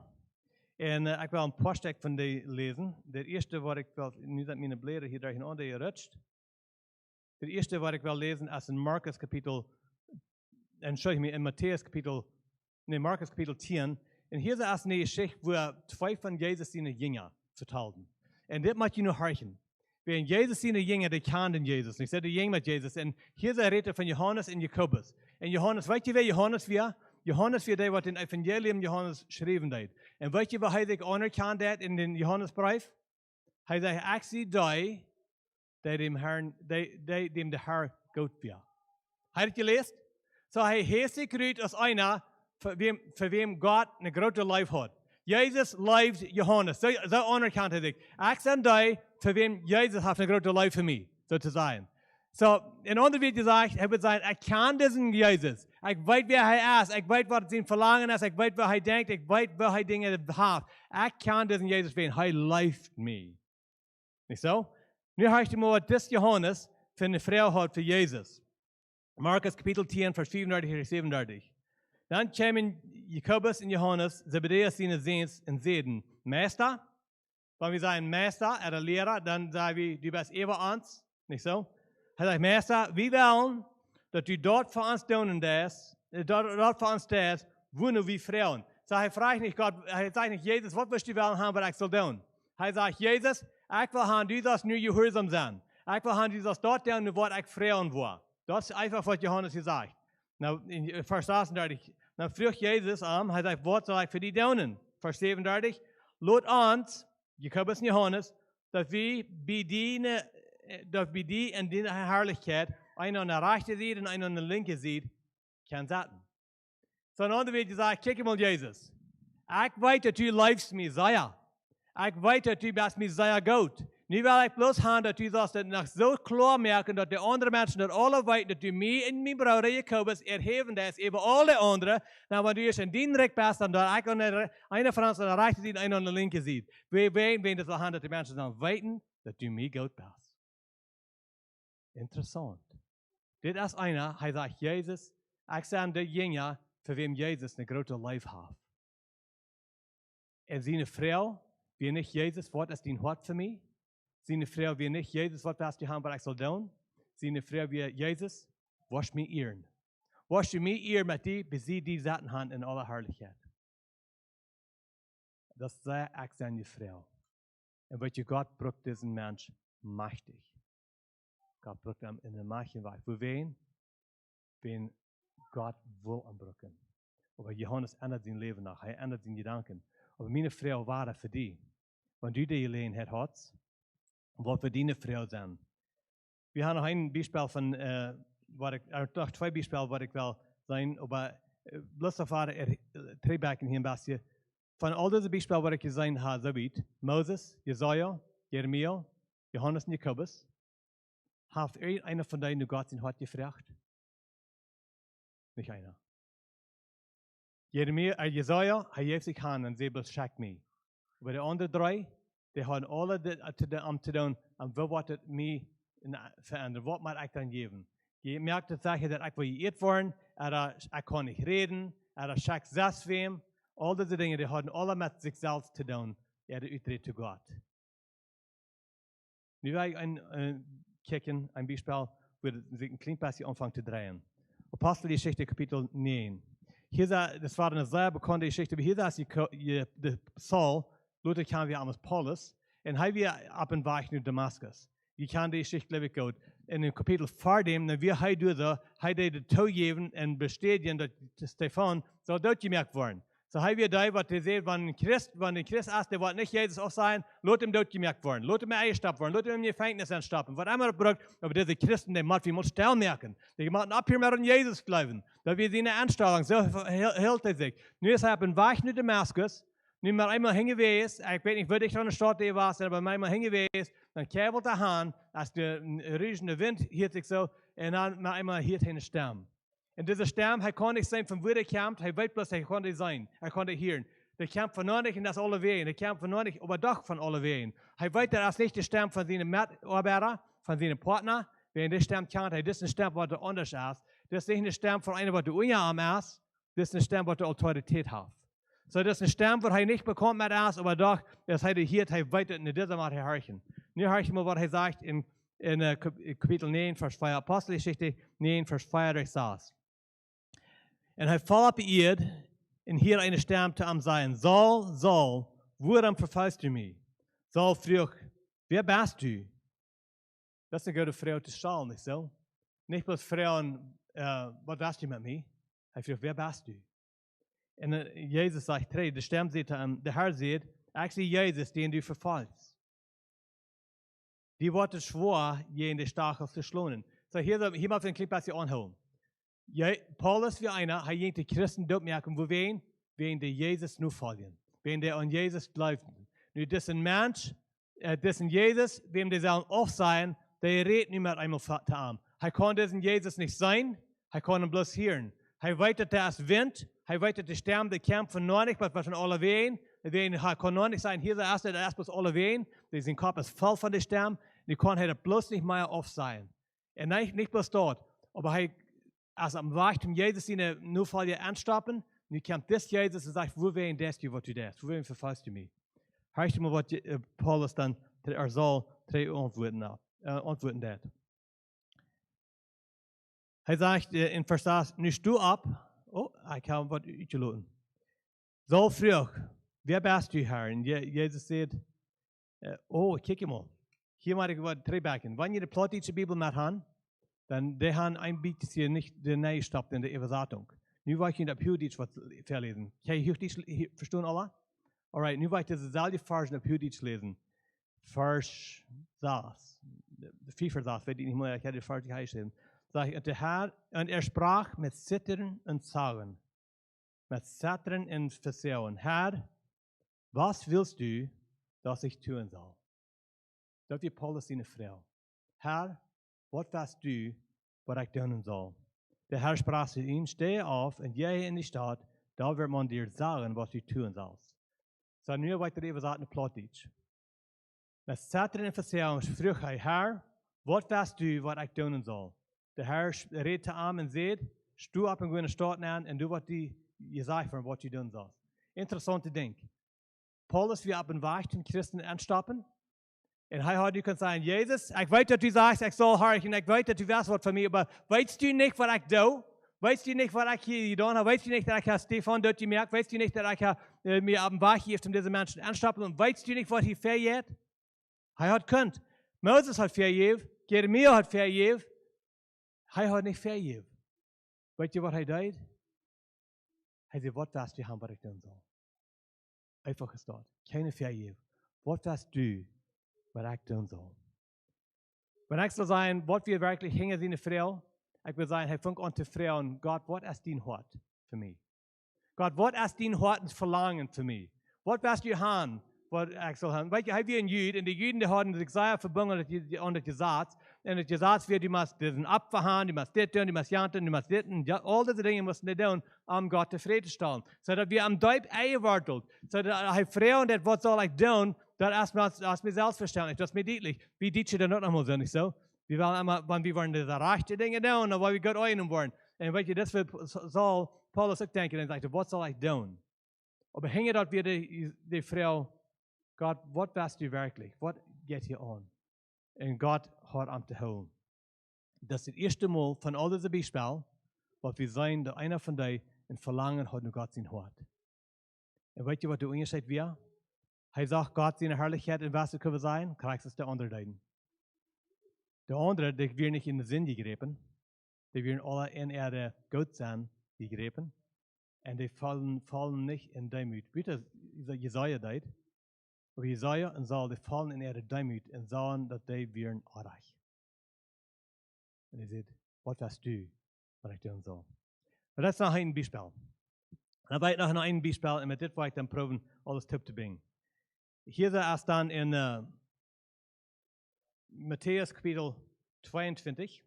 En ik wil een paar stuk van die lezen. De eerste wat ik wil, nu dat mijn bladeren hier daar onder je rutscht. De eerste wat ik wil lezen is in Markus kapitel, in Matthäus kapitel, Markus kapitel 10. En hier is een geschichte waar twee van Jezus zijn jingen vertelden. En dit moet je nu horen. Wenn Jezus zijn jingen, die kenden Jezus. En ik zei de jingen met Jezus. En hier is een reden van Johannes en Jacobus. En Johannes, weet je wie Johannes was? Johannes was die wat in het Evangelium Johannes schreven deed. En weet je wat hij zich anerkend had in de Johannesbrief? Hij zei, ik zie die dem de Herr goed was. Hij het gelezen? So hij heeft zich geruid als einer, voor wem God een grote lief had. Jezus leeft Johannes. Zo anerkend hij zich. Ik zie die, voor wem Jezus heeft een grote lief voor mij, zo te zijn. So, in andere woorden gezegd, hij wil zeggen, ik ken deze Jezus. Ik weet wie hij is. Ik weet wat zijn verlangen is. Ik weet wat hij denkt. Ik weet wat hij dingen heeft. Ik ken deze Jezus weten. Hij leeft me. Niet zo? Nu hoort je maar wat dit Johannes van de vrouw had voor Jezus. Markus kapitel 10, vers 34 en 37. Dan kwamen Jacobus en Johannes, Zebedeus zijn zoons, en zeiden, Meester, wenn wir sagen Meister oder Lehrer, dann sagen wir, du bist über uns. Nicht so? Er sagt, Meister, wir wollen, dass du dort für uns tun darfst, dort für uns darfst, wo nur wir Frauen. So, er fragt nicht Gott, er sagt nicht, Jesus, was willst du wollen haben, was ich soll tun? Er sagt, Jesus, ich will haben, du sollst nur gehorsam sein. Ich will haben, du sollst dort tun, wo ich Frauen war. Das ist einfach, was Johannes gesagt. Nou, in Vers 36, dann fragt Jesus er sagt, was soll ich für die tun? Vers 37, laat uns, Jacobus und Johannes, dass wir bei die in die Herrlichkeit einer an der rechten Seite und einer an der linken Seite kann sitzen. So ein anderer wird gesagt, kijk mal Jesus, ich weiß, dass du liefst mir sehr. Ich weiß, dass du bist mir sehr gut. Nu wil ik bloß haben, dass du das noch so klar merken, dass die anderen Menschen das alle weten, dass du mir und mein Bruder Jakobus erheben das über alle anderen. Na, wenn du jetzt in den Recht bist, dann da ich einer von uns an der rechten Seite, einer an der linken Seite. Wir weten das haben, dass die Menschen dann weten, dass du mir gut bist. Interessant. Das ist einer, er sagt, Jesus, ich sage der Jünger, für wem Jesus eine große Life hat. Und seine Frau, wie nicht Jesus, was ist dein Hort für mich? Seine Frau, wie nicht Jesus, was wirst du haben, was ich soll tun? Seine Frau, wie Jesus, wasch mir Ehren. Wasch mir Ehren mit dir, bis sie die Sachen haben in aller Herrlichkeit. Das sei ich seine Frau. Und weil Gott braucht diesen Mensch mächtig. Gott braucht ihn in der Märchenweise. Für wen? Wen Gott will anbrücken. Aber Johannes ändert sein Leben nach. Er ändert seine Gedanken. Aber meine Frau war das für die. Wenn du die allein hast, wat wir deine Frau zijn. Wir haben noch ein Beispiel von, noch zwei Beispiele, was ich will sein, aber bloß auf Trebecken hier ein bisschen. Von all diesen Beispielen, was ich gesehen habe, so weit, Moses, Jesaja, Jeremia, Johannes und Jakobus, hat irgendeiner von denen Gott in Hort gefragt? Nicht einer. Jesaja, er heeft sich an und sie beschickt mich. Aber die anderen drei, die haben alle zu tun, und wie wird es mich verändern? Was muss ich dann geben? Je merkt das Sache, dass ich geirrt worden, oder ich kann nicht reden, oder ich schicke das wem. All diese Dinge, die haben alle mit sich selbst zu tun, er Uitreed zu Gott. Nu will ich kijken, ein Beispiel, wo sich ein kleines bisschen anfangen zu drehen. Apostelgeschichte, Kapitel 9. Hier, das war eine sehr bekannte Geschichte, aber hier ist die Saul, Luther kam wir als Paulus, und er wir ab und weg nach Damaskus. Ich kann die Geschichte, glaube ich, gut. In dem Kapitel vor dem, dann wir hier durch, er die zugeben und bestätigen, dass Stephan so dort gemerkt worden. So haben wir da, was wir sehen, wenn ein Christ ist, der wird nicht Jesus auch sein, lass ihm dort gemerkt worden, lass ihm eingestoppt worden, lass ihm in die Gefängnis entstoppen. Was immer braucht, aber diese Christen, die müssen still merken. Die müssen ab hier mehr an Jesus glauben. Da wir sehen eine Anstellung, so hält er sich. Nu ist er auf dem Weg nach Damaskus, nu mal einmal hingewiesen, ich weiß nicht, wo ich an der Stadt war, aber einmal hingewiesen, dann kabelt er an, als der riesige Wind hielt sich so, und dann einmal hielt er einen Stamm. Und dieser Stamm, er konnte nicht sein, von wo er kämpft, er weiß bloß, er konnte sein, er konnte hören. Der kämpft von nördlich und das alle Wehen, der kämpft von nördlich, aber doch von alle Wehen. Er weiß, das ist nicht der Stamm von seinen Mitarbeitern, von seinem Partner, wenn der Stamm kennt, das ist ein Stamm, was der anders ist. Das ist nicht ein Stamm von einem, was der unarm ist, das ist ein Stamm, was der Autorität hat. So, das ist ein Stamm, was er nicht bekommt mit ist, aber doch, das hat er hier, er weiter in dieser Mal herrchen. Nun hören mal, was er sagt in Kapitel 9, Vers 4, Apostelgeschichte 9, Vers 4 durch 6. Und er voll auf die Erde, und hier eine Stamm zu ihm sein. Saul, woran verfallst du mich? Saul fragt, wer bist du? Das ist eine gute Frau zu stellen, nicht so? Nicht bloß Frauen, was bist du mit mir? Er fragt, wer bist du? Und Jesus sagt, der Stamm sagt, der Herr sagt, ich sehe Jesus, den du verfallst. Die Worte schwor, je in die Stachel zu schlungen. So, hier mal für ein kleines bisschen anholen. Paulus wie einer, hat die Christen dort merken, wo wen die Jesus nur folgen. Wen der an Jesus glauben. Nur das ist ein Mensch, das ist Jesus, wem der sollen auch sein, der redet nicht mehr einmal zu ihm. Er kann diesen Jesus nicht sein, er kann ihn bloß hören. Er weiß, dass er ist Wind, er weiß, dass der Stern, der kämpft noch nicht, was von alle wehen. Er kann noch nicht sein, hier ist der erst bloß alle wehen, sein Kopf ist voll von der Stern, die kann er bloß nicht mehr auf sein. Er nicht bloß dort, aber er als am Wachtum Jesus seine nur voll anstoppen, nu kommt das Jesus und sagt, wo wen das du, was du das, wo wen verfasst du mich? Hörst du mal, was Paulus dann, soll drei antworten dat. Er sagt in Vers 8, nu stu ab, ich kann was uitgelaten. Saul fragt, wer bist du, Herr? Und Jesus sagt, kijk mal, hier mag ich was drei Becken. Wenn ihr die Plottische Bibel mit haben, dann der haben ein Bild, das hier nicht der Nähe stoppt in der Übersetzung. Nu will ich in der Puditsch was verlesen. Kann ich Puditsch verstehen, alle? Alright, nu will ich diese selbe Vers in der Puditsch lesen. Vers 6. Der 4 Vers 6, weiß ich nicht mehr, ich hätte die Vers nicht lesen. Sag ich, der Herr, und sprach mit Zittern und Zagen. Mit Zittern und Versauen. Herr, was willst du, dass ich tun soll? Das ist Paulus seine Frau. Herr, was weißt du, was ich tun soll? Der Herr sprach zu ihm, stehe auf und gehe in die Stadt, da wird man dir sagen, was du tun sollst. So, nu weiter übersetzen Plotitsch. Mit Zittern und Versauen fragt er, Herr, was weißt du, was ich tun soll? Der Herr redet zu ihm und sagt, stu ab und geh in die Stadt an und du was die gesagt haben, was du tun sollst. Interessante Ding. Paulus will ab und weg den Christen anstoppen. Und heute kann sagen, Jesus, ich weiß, dass du sagst, ich soll horchen, ich weiß, dass du weißt, was von mir, aber weißt du nicht, was ich tue? Weißt du nicht, was ich hier getan habe? Weißt du nicht, dass ich Stefan dort gemerkt? Weißt du nicht, dass ich mir ab und weg hier um diese Menschen anstoppen? Und weißt du nicht, was hier verjährt? Er hat könnt. Moses hat verjährt, Jeremia hat verjährt. Er hat nicht verjährt. Weißt du, was er tut? Er sagt, was weißt du, was ich tun soll? Einfach gesagt. Keine verjährt. Was weißt du, was ich tun soll? Wenn ich so sagen, was wir wirklich hängen sie eine Frau, ich will sagen, fängt an zu fragen, Gott, was ist dein Hort für mich? Gott, was ist dein Hort und Verlangen für mich? Was wirst du haben, was ich soll haben? Weißt du, wir ein Jüd, und die Jüden, die haben sich sehr verbunden an das Gesetz, und das Gesetz wird, du musst diesen Apfel haben, du musst das tun, du musst janten, du musst das tun, all diese Dinge mussten wir tun, um Gott zufriedenzustellen. So dass wir am Deib eingewartet, so dass die Frau, und was soll ich tun, das ist mir selbstverständlich, das ist mir deutlich. Wie Deutsche dann noch mal so, nicht so? Wir wollen immer, wenn wir wollen diese rechte Dinge tun, aber wir Gott einen wollen. Und weißt du, das wird soll Paulus auch denken, und sagt, was soll ich tun? Aber hänge dort wieder die Frau, Gott, was weißt du wirklich? Was geht hier an? Und Gott hat am zu holen. Das ist das erste Mal von all diesen Beispielen, was wir sehen, dass einer von denen ein Verlangen hat, nur Gott sein Hort. Und weißt du, was der Unterschied wäre? Er sagt, Gott seine Herrlichkeit in was können wir sein? Kriegst es der andere deuten. Der andere, der wird nicht in den Sinn gegriffen. Die werden alle in Erde Gott sein gegriffen. Und die fallen nicht in Demut. Bitte, Jesaja deut. Aber Jesaja und Saul, die fallen in Erde Demut und sagen, dass die werden reich. Und er sagt, was weißt du, was ich tun soll? Aber das ist noch ein Beispiel. Und dann weiter noch ein Beispiel, und mit dem wollte ich dann probieren, alles Tipp zu bringen. Hier ist dann in Matthäus Kapitel 22,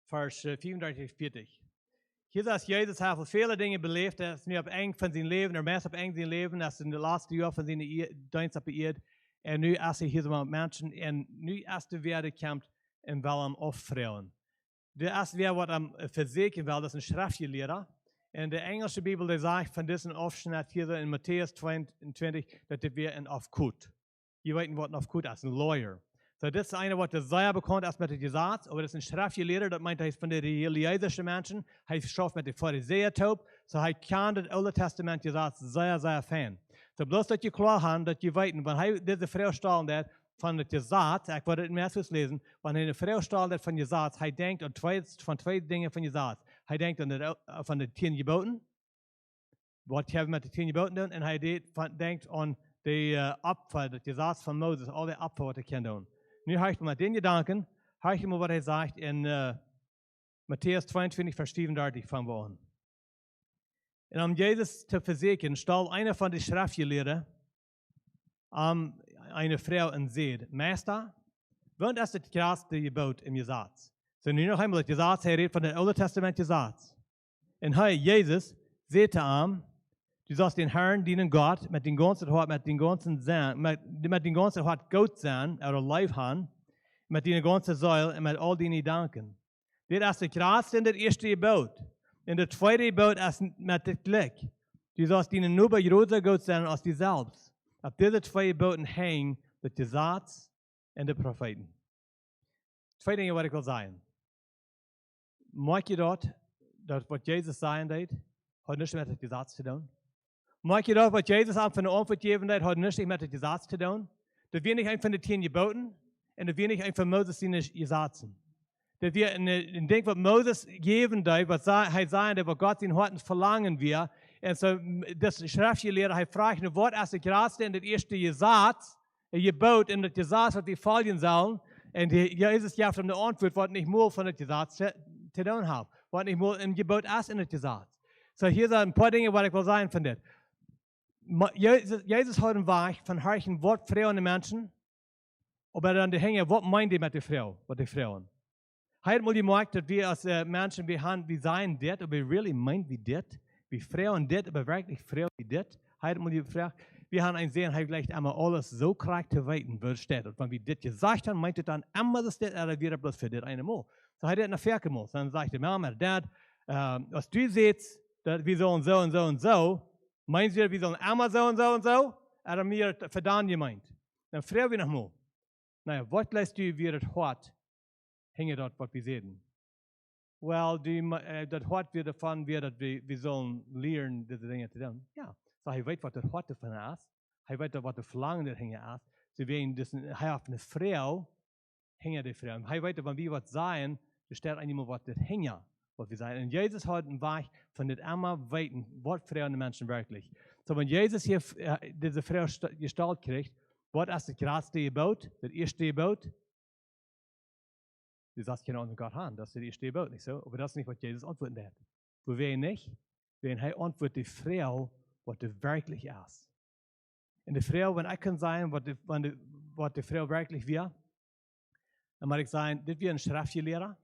Vers 34, 40. Hier sagt Jesus, hat viele Dinge belebt, er ist nicht auf eng von seinem Leben, er meist auf eng sein Leben, das ist in den letzten Jahren von seinem Dienst auf der Erde. En nu als je hier zo mensen, en nu als de weer komt en wil hem opvrouwen. De eerste weer wat hem verzekeren wil, dat is een schriftgeleerde. En de Engelse Bibel die zegt van deze afschnitt hier in Matthäus 22, dat dit weer een afkut. Je weet wat een afkut is, een lawyer. So, dit is einer, wat sehr bekannt ist mit dem Gesetz, aber das ist ein Schriftgelehrter, das meint, er ist von den religiösen Menschen, er schafft mit den Pharisäern taub, so er kann das Alte Testament Gesetz sehr, sehr fein. So, bloß, dass ihr klar habt, dass ihr weiten, wenn er diese Frau stellen hat, von dem Gesetz, ich wollte im März lesen, wenn er eine Frau stellen hat von Gesetz, er denkt an zwei Dinge von Gesetz. Er denkt an von den 10 Geboten, was haben mit den 10 Geboten tun, und er denkt an die Opfer, das Gesetz von Moses, alle Opfer, was er kann tun. Nu ga ik met den Gedanken, ga ik maar wat hij zegt in Matthäus 22, Vers 37 van woorden. En om Jezus te verzekeren, stel einer van de schriftgeleerden eine Frau en zei, Meester, wat is het grootste gebod im Gesetz? So nu nog eenmaal het Gesetz, hij redt van het Oude Testament Gesetz. En hij, Jezus, zei te hem, du sollst den Herrn dienen Gott mit dem ganzen Hart, mit dem ganzen Hart Gott sein, oder Leib haben, mit deiner ganzen Seele und mit all deinen Gedanken. Das ist das Größte in das erste Gebot. Und das zweite Gebot ist mit dem Glück. Du sollst dienen nur bei größer Gott sein als dir selbst. Auf diese zwei Geboten hängen das Gesetz und die Propheten. Zwei Dinge, was ich will sagen. Mag je dat was Jesus sagen deed, hat nichts mit dem Gesetz zu tun? Mag je dat wat Jezus aan van de antwoord gegeven heeft, had niks met het Gesetz te doen? Dat weer niet een van de 10 geboten en dat weer niet een van Moses zijn Gesetzen. Dat weer een ding wat Moses gegeven heeft, wat hij zei, wat God zijn harten verlangen wir. En zo, das schriftgeleerde, hij vraagt, wat is het grootste in het eerste Gesetz, een gebod in het Gesetz, wat die volgen zullen. En Jezus geeft hem de antwoord, wat niet meer van het Gesetz te doen heeft. Wat niet meer een gebod is in het Gesetz. So, hier zijn een paar dingen wat ik wil zeggen van dit. Jezus had een weg van herken wat vrouwen mensen, maar dan de hingen, wat meint hij met de vrouw, wat de vrouwen. Hij had mal gemerkt, dat we als mensen, we zijn dit, maar we really meint wie dit, we vrouwen dit, maar werkelijk vrouwen wie dit. Hij had mal gevraagd, we gaan een zien, hij gleicht immer alles zo krijgt te weten, wat steht. Und wenn wir dit gesagt haben, meint het dan immer das dit, oder wieder bloß für dit eine Mal. So hat er nach Ferke gemacht. Dann sagte Mama, Dad, was du siehst, dass wir so und so und so und so, meinst du, wir sollen immer so und so und so? Oder mir verdammt gemeint? Dann fragen wir nochmal. Naja, was lässt du wie das Hort hängen dort, was wir sehen? Well, das Hort wird davon, dass wir sollen lernen, diese Dinge zu tun. Ja, so er weiß, was das Hort davon ist. Er weiß, was das Verlangen da hängen ist. Sie werden das, er auf eine Frau, hängen die Frau. Er weiß, wenn wir was sagen, da steht einmal, was das hängen. Was wir sagen. Und Jesus hat einen Weg von dem immer weiten, was Frauen und Menschen wirklich. So, wenn Jesus hier diese Frau Gestalt kriegt, was ist das größte Gebot, das erste Gebot? Du sagst, keine Ahnung, Gott haben, das ist das erste Gebot, nicht so? Aber das ist nicht, was Jesus antworten hat. Wo wir nicht, wenn er antwortet die Frau, was das wirklich ist. Und die Frau, wenn ich kann sagen, was die Frau wirklich wäre, dann muss ich sagen, das wäre ein Schriftgelehrter.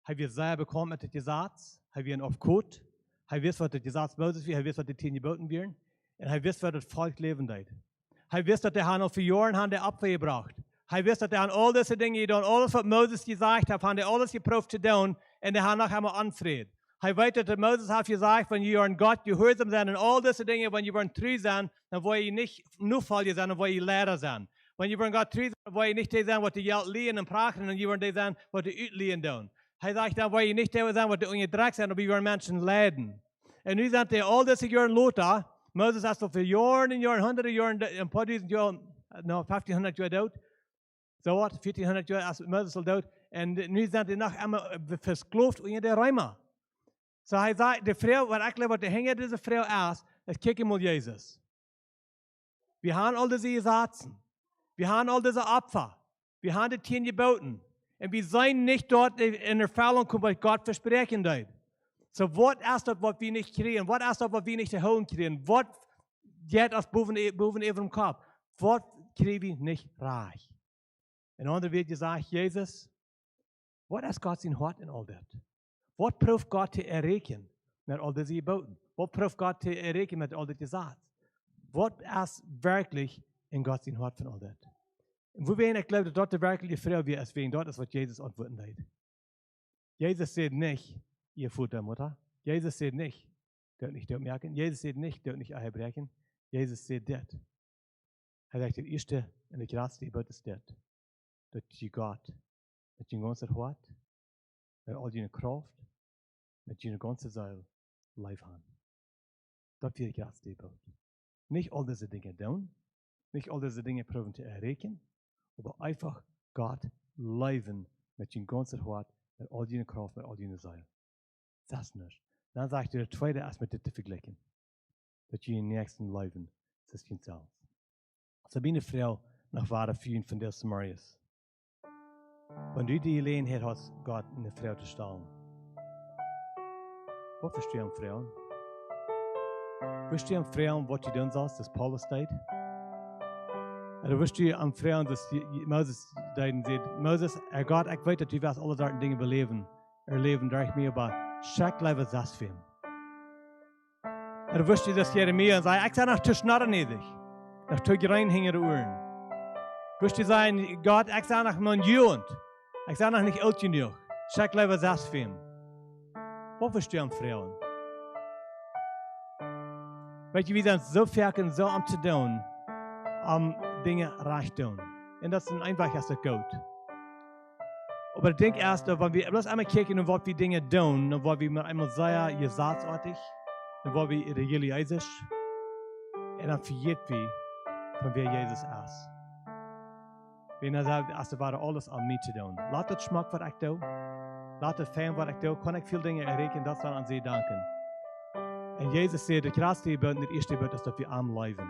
Hij wird sehr bekannt mit dem Gesetz, hij wird auf Code, hij weiß, was das Gesetz Moses wird, hij weiß, was die 10 Geboten werden, und hij weiß, was das Volk leben wird. Hij weiß, dass der Herr noch 4 Jahre der Opfer gebracht. Hij weiß, dass der Herr all diese Dinge getan, alles, was Moses gesagt hat, haben der alles geprüft zu tun, und der Herr noch einmal anfried. Hij weet dat Moses hat gesagt, wenn ihr an Gott gehorsam sein und all diese Dinge, wenn ihr an treu sein, dann wollt ihr nicht nur Folge sein, dann wollt ihr Lehrer sein. Wenn ihr an Gott treu sein, dann wollt ihr nicht die sein, was die Geld lehen und prachen, und ihr wollt die sein, was die Utlehen tun. Hij sagt, dann wollt ihr nicht die sein, was die ungedreckt sind, aber ihr wollt Menschen leiden. Und nu sind die all diese Jahre Lothar, Moses ist so für Jahren und Jahren, hunderte Jahre, ein paar tausend Jahre, no, 1500 Jahre tot. So was, 1400 Jahre ist Moses tot. Und nu sind die noch einmal versklavt unter der Römer. So hij sagt, die Frau, wat ik wat de hängen diese Frau ist, das kijk mal Jesus. Wir haben all diese Gesetze. Wir haben all diese Opfer. Wir haben die 10 Geboten. Und wir sind nicht dort in Erfüllung kommen, was Gott versprechen wird. So was ist das, was wir nicht kriegen? Was ist das, was wir nicht erholen kriegen? Was geht aus boven ihrem Kopf? Was kriegen wir nicht reich? In anderen wird gesagt, Jesus, was ist Gott sein Hart in all das? Was prüft Gott zu erreichen mit all diesen Geboten? Was prüft Gott zu erreichen mit all diesen Gesetzen? Was ist wirklich in Gott sein Hart von all das. Und wo wir ich glaube, dass dort die wirkliche Frau wir es wegen dort ist, was Jesus antworten wird. Jesus sagt nicht, ihr Vater, Mutter. Jesus sagt nicht, dort nicht dort merken. Jesus sagt nicht, dort nicht brechen. Jesus sagt das. Er sagt, das erste und das größte Gebot ist das. Dass du Gott mit deinem ganzen Hart, mit all deiner Kraft, mit deiner ganzen Seele live haben. Das wird das größte Gebot. Nicht all diese Dinge tun, nicht all diese Dinge probieren zu erreichen, aber einfach Gott leben mit deinem ganzen Hart, mit all deiner Kraft, mit all deiner Seele. Das ist nicht. Dann sagt er, der zweite erst mit dir zu vergleichen. Dass du den nächsten leben, das ist selbst. So bin eine Frau nach wahre Fühlen von der Samarias. Wenn du die Gelegenheit hast, Gott in eine Frau zu stellen, was verstehst du an Frauen? Verstehst du an Frauen, was du tun sollst, das Paulus steht? Oder verstehst du an Frauen, dass Moses sagt, Moses, Gott, ich weiß, dass du wirst alle solchen Dinge erleben durch mich, aber schreck lieber das für ihn. Oder verstehst du, dass Jeremia sagt, ich sage nach zu schnarren niedrig, nach zu reinhängende Uhren. Verstehst du sagen, Gott, ich sage nach meinem Jugend, ich sage nach nicht alt genug, schreck lieber das für ihn. Was verstehst du an Frauen? Weißt du, wir sind so fertig, so am zu tun, Dinge recht tun. Und das ist einfach erst gut. Aber ich denke erst, wenn wir bloß einmal kicken, was wir Dinge tun, dann wollen wir einmal sehr gesatzartig, dann wollen wir religiös, und dann vergeht wir, von wer Jesus ist. Wenn er sagt, es war alles an mir zu tun. Laat het schmack wat ik doe. Laat het fijn wat ik doe. Kan ik veel dingen erreichen, dat zal aan sie danken. En Jezus zei, de grootste gebod en het eerste gebod is dat we am leven.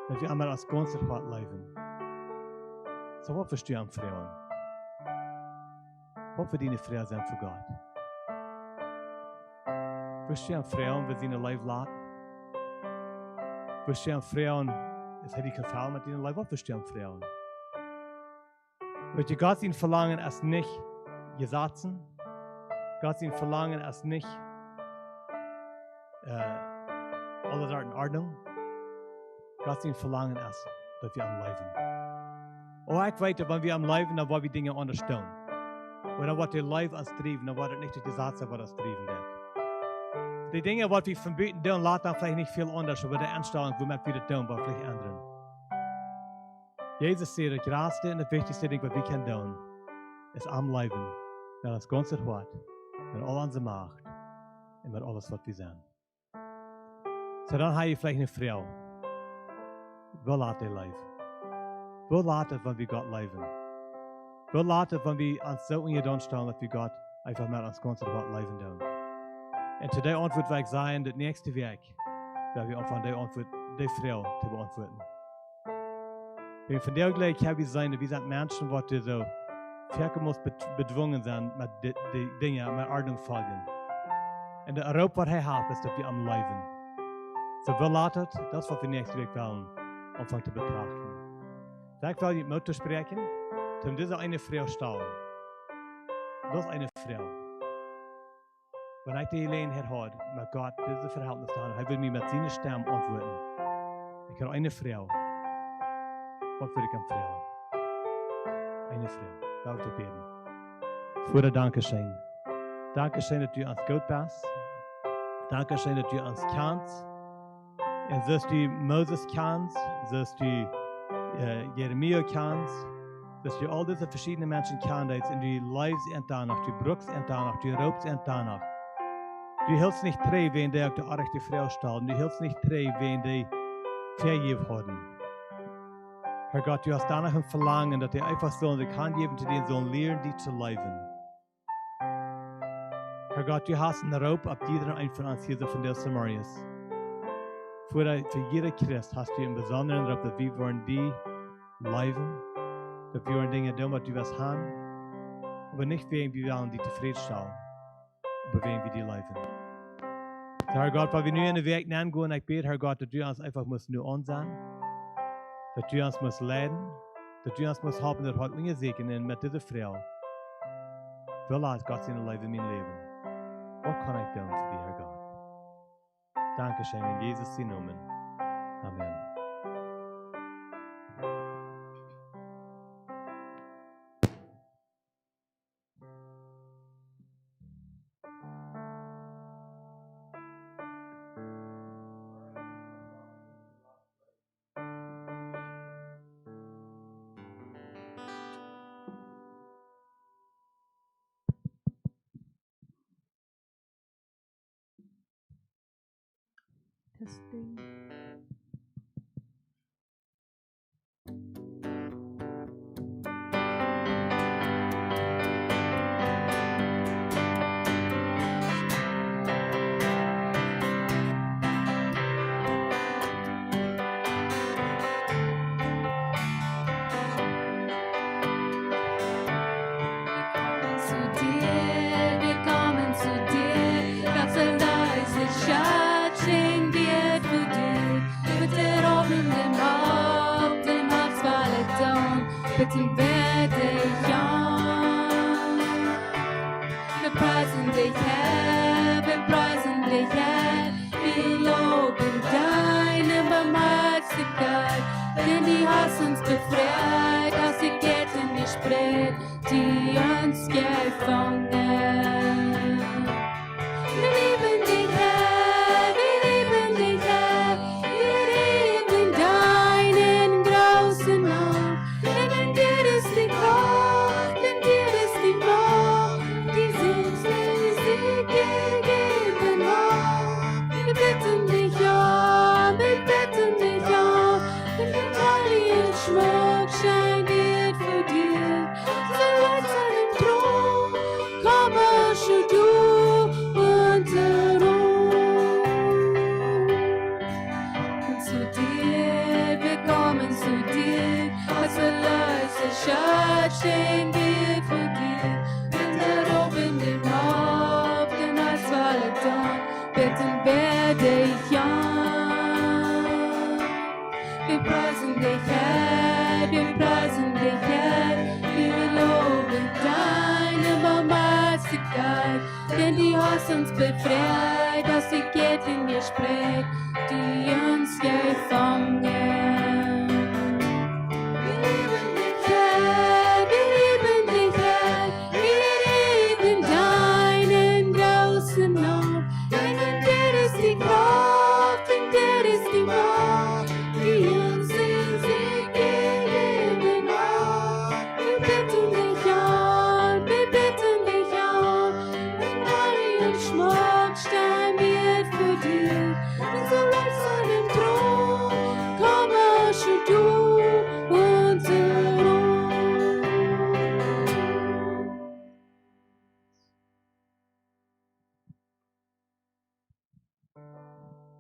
Dat we allemaal als ganze Hart leven. So, wat verstehe je aan Frauen? Wat verdienen Frauen zijn voor God? Verstehe je aan Frauen, wenn sie in Leben laten? Verstehe je aan Frauen, is hij die geval met ihnen Leben? Wat verstehe je aan Frauen? Weet je, Gott sein Verlangen ist nicht Gesetzen. Gott sein Verlangen ist nicht alles in Ordnung. Gott sein Verlangen ist, dass wir am Leben. Oh, ich weiß, wenn wir am Leben, dann wollen wir Dinge anders tun. Oder was wir Leben anstreben, dann wird es nicht die Gesetze, was das Streben wird. Die Dinge, was wir verbieten tun, lassen dann vielleicht nicht viel anders, aber die Anstellung, womit wir das tun, war vielleicht anderen. Jesus sagt, das größte und das wichtigste Ding, was wir können tun, ist am Leben, mit das ganze Hart, mit all unserer Macht und mit alles, was wir sind. So dann habe ich vielleicht eine Frau. Wo lässt ihr leben? Wo lässt es, wenn wir Gott leben? Wo lässt es, wenn wir uns so in ihr stellen, dass wir Gott einfach mit das ganze Hart leben tun? Und zu der Antwort will ich sagen, das nächste Weg, weil wir von der Antwort, die Frau zu beantworten. Wenn von der Gleichheit sein, wir sind Menschen, die so fertig muss bedwungen sein, mit die Dinge, mit Ordnung folgen. Und der Europa, was er hat, ist, dass wir am Leben. So, wo lässt es, das, was wir nächste Weg wollen, anfangen zu betrachten. So, ich will mit Mutter sprechen, um diese eine Frau stellen. Das ist eine Frau. Wenn ich die Gelegenheit habe, mit Gott diese Verhältnis zu haben, er will mir mit seiner Stimme antworten. Ich habe eine Frau. Was würde ich an Frau? Eine Frau. Darf ich beten? Vater, danke schön. Danke schön, dass du uns gut bist. Danke schön, dass du uns kennst. Und dass du Moses kennst, dass du Jeremia kennst, dass du all diese verschiedenen Menschen kennst und du lebst und danach, du brückst und danach, du raubst und danach. Du hilfst nicht drei, wenn die auf die rechte Frau stellen. Du hilfst nicht drei, wenn die vergeben haben. Herr Gott, du hast danach ein Verlangen, dass die einfach sollen, die kann geben zu denen, sollen lernen, die zu leben. Herr Gott, du hast einen Raub auf jeder ein von uns hier von der Samarias. Für jeder Christ hast du einen besonderen Raub, dass wir wollen die leben, dass wir wollen Dinge tun, was du was haben, aber nicht wegen wir wollen die zufriedenstellen, aber wegen wir die leben. So, Herr Gott, weil wir nur in den Weg gehen, ich bete, Herr Gott, dass du uns einfach nur ansehen, dass du uns musst leiden, dass du uns musst helfen, dass heute Dinge segnen mit dieser Frau. Will lass Gott sein Leben in mein Leben. Was kann ich tun für dich, Herr Gott? Dankeschön in Jesus' Namen. Amen. das Ding. Wir kommen zu dir, ganz leise schatschen wir für dir. Mit der rollenden Haupt, dem Herz fallet down, bitten wir dich an. Wir preisen dich, Herr, wir preisen dich, Herr, wir loben deine Barmherzigkeit, denn die hast uns befreit, aus die Ketten gespreit, die uns gefangen. Wir lieben dich, Herr, wir lieben dich, Herr, wir lieben deinen großen Namen. Denn in dir ist die Kraft, in dir ist die Macht, die uns Sieg gegeben hat. Wir bitten dich an, wir bitten dich an, in den heiligen Schmuck scheint wird für dir. Verleiht seinen Thron, komme schon du unter uns. Und zu dir, wir kommen zu dir, als ein leiser Schatz stehen wir für dir. Mit der oben dem Haupt, den Hals fallet an, bitten wir dich an. Wir preisen dich, Herr, wir preisen dich, Herr, wir loben deine Barmherzigkeit, denn die hast uns befreit, aus die Ketten gesprengt, die uns gefangen. Wir lieben dich, Herr, wir lieben dich, Herr, wir lieben deinen großen Namen, denn in dir ist die Kraft, in dir ist die Macht, die uns den Sieg gegeben hat. Wir bitten dich an, wir bitten dich an, den heiligen Schmuckstein wird für dir. Und so läuft seinen Thron, komme schon du unter uns.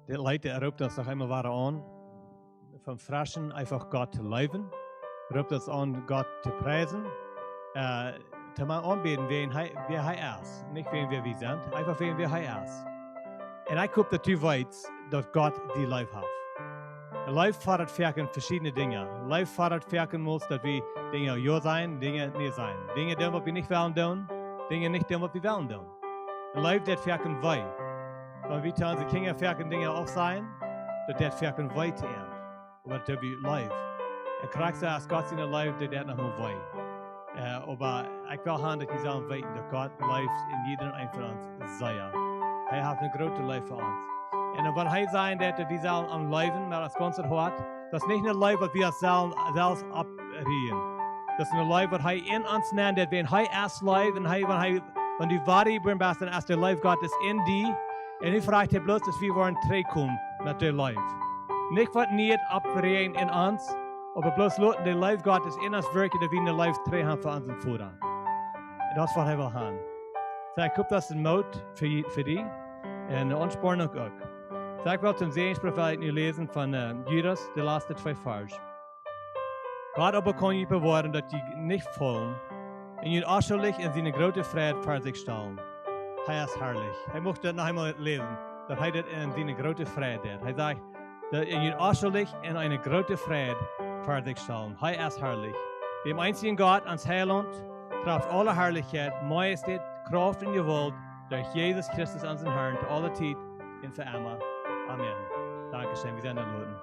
Die Leute roept ons nog eenmaal waren aan. Van Fraschen einfach Gott zu loben. Roept ons aan Gott zu preisen. Te maar aanbeden wen wie hij is. Nicht wen wir sind, einfach wen wir hij is. En ik hoop dat u weet dat Gott die lief heeft. Life fordert verken verschiedene Dinge. Life fordert verken muss, dass wir Dinge ja sein, Dinge nicht sein. Dinge tun, was wir nicht wollen tun, Dinge nicht tun, was wir wollen tun. Life det verken wei. Und wir tun, die Kinder verken Dinge auch sein, dass det verken wei zu end. Aber das wir live. En krijgt ze als Gott in life, dat nog maar wei. Aber ich will haben, dass wir sagen, weten, dass Gott leeft in jedem einen von uns sei. Hij heeft een grote life für uns. Und wenn hij sagt, dass wir sollen am Leben, weil das Ganze hat, das ist nicht ein Leben, was wir selbst abreden. Das ist ein Leben, was hij in uns nennt, dass wenn hij erst lebt, wenn die Wahrheit bringt, dann ist der Leben Gottes in die. Und ich frage dich bloß, dass wir wollen zurückkommen nach der Leben. Nicht was nicht abreden in uns, aber bloß lassen der Leben Gottes in uns wirken, dass wir eine Leben trägen für unseren Vater. Und das ist, was er will haben. So, ich hoffe, das ist ein Mut für dich und eine Anspornung auch. So, ich will zum Segenspropheten nu lesen von Judas, die letzten 2 Vers. Gott aber kann je bewahren, dass die nicht fallen und ihn äußerlich in seine große Freude vor sich stellen. Er ist herrlich. Er möchte das noch einmal lesen, dass er das in seine große Freude hat. Er sagt, dass ihn äußerlich in eine große Freude vor sich stellen. Er ist herrlich. Dem einzigen Gott ans Heiland traf alle Herrlichkeit, Majestät, Kraft und Gewalt durch Jesus Christus, unseren Herrn, zu aller Zeit und für immer. Amen. Dankeschön. Wir sind dann Leuten.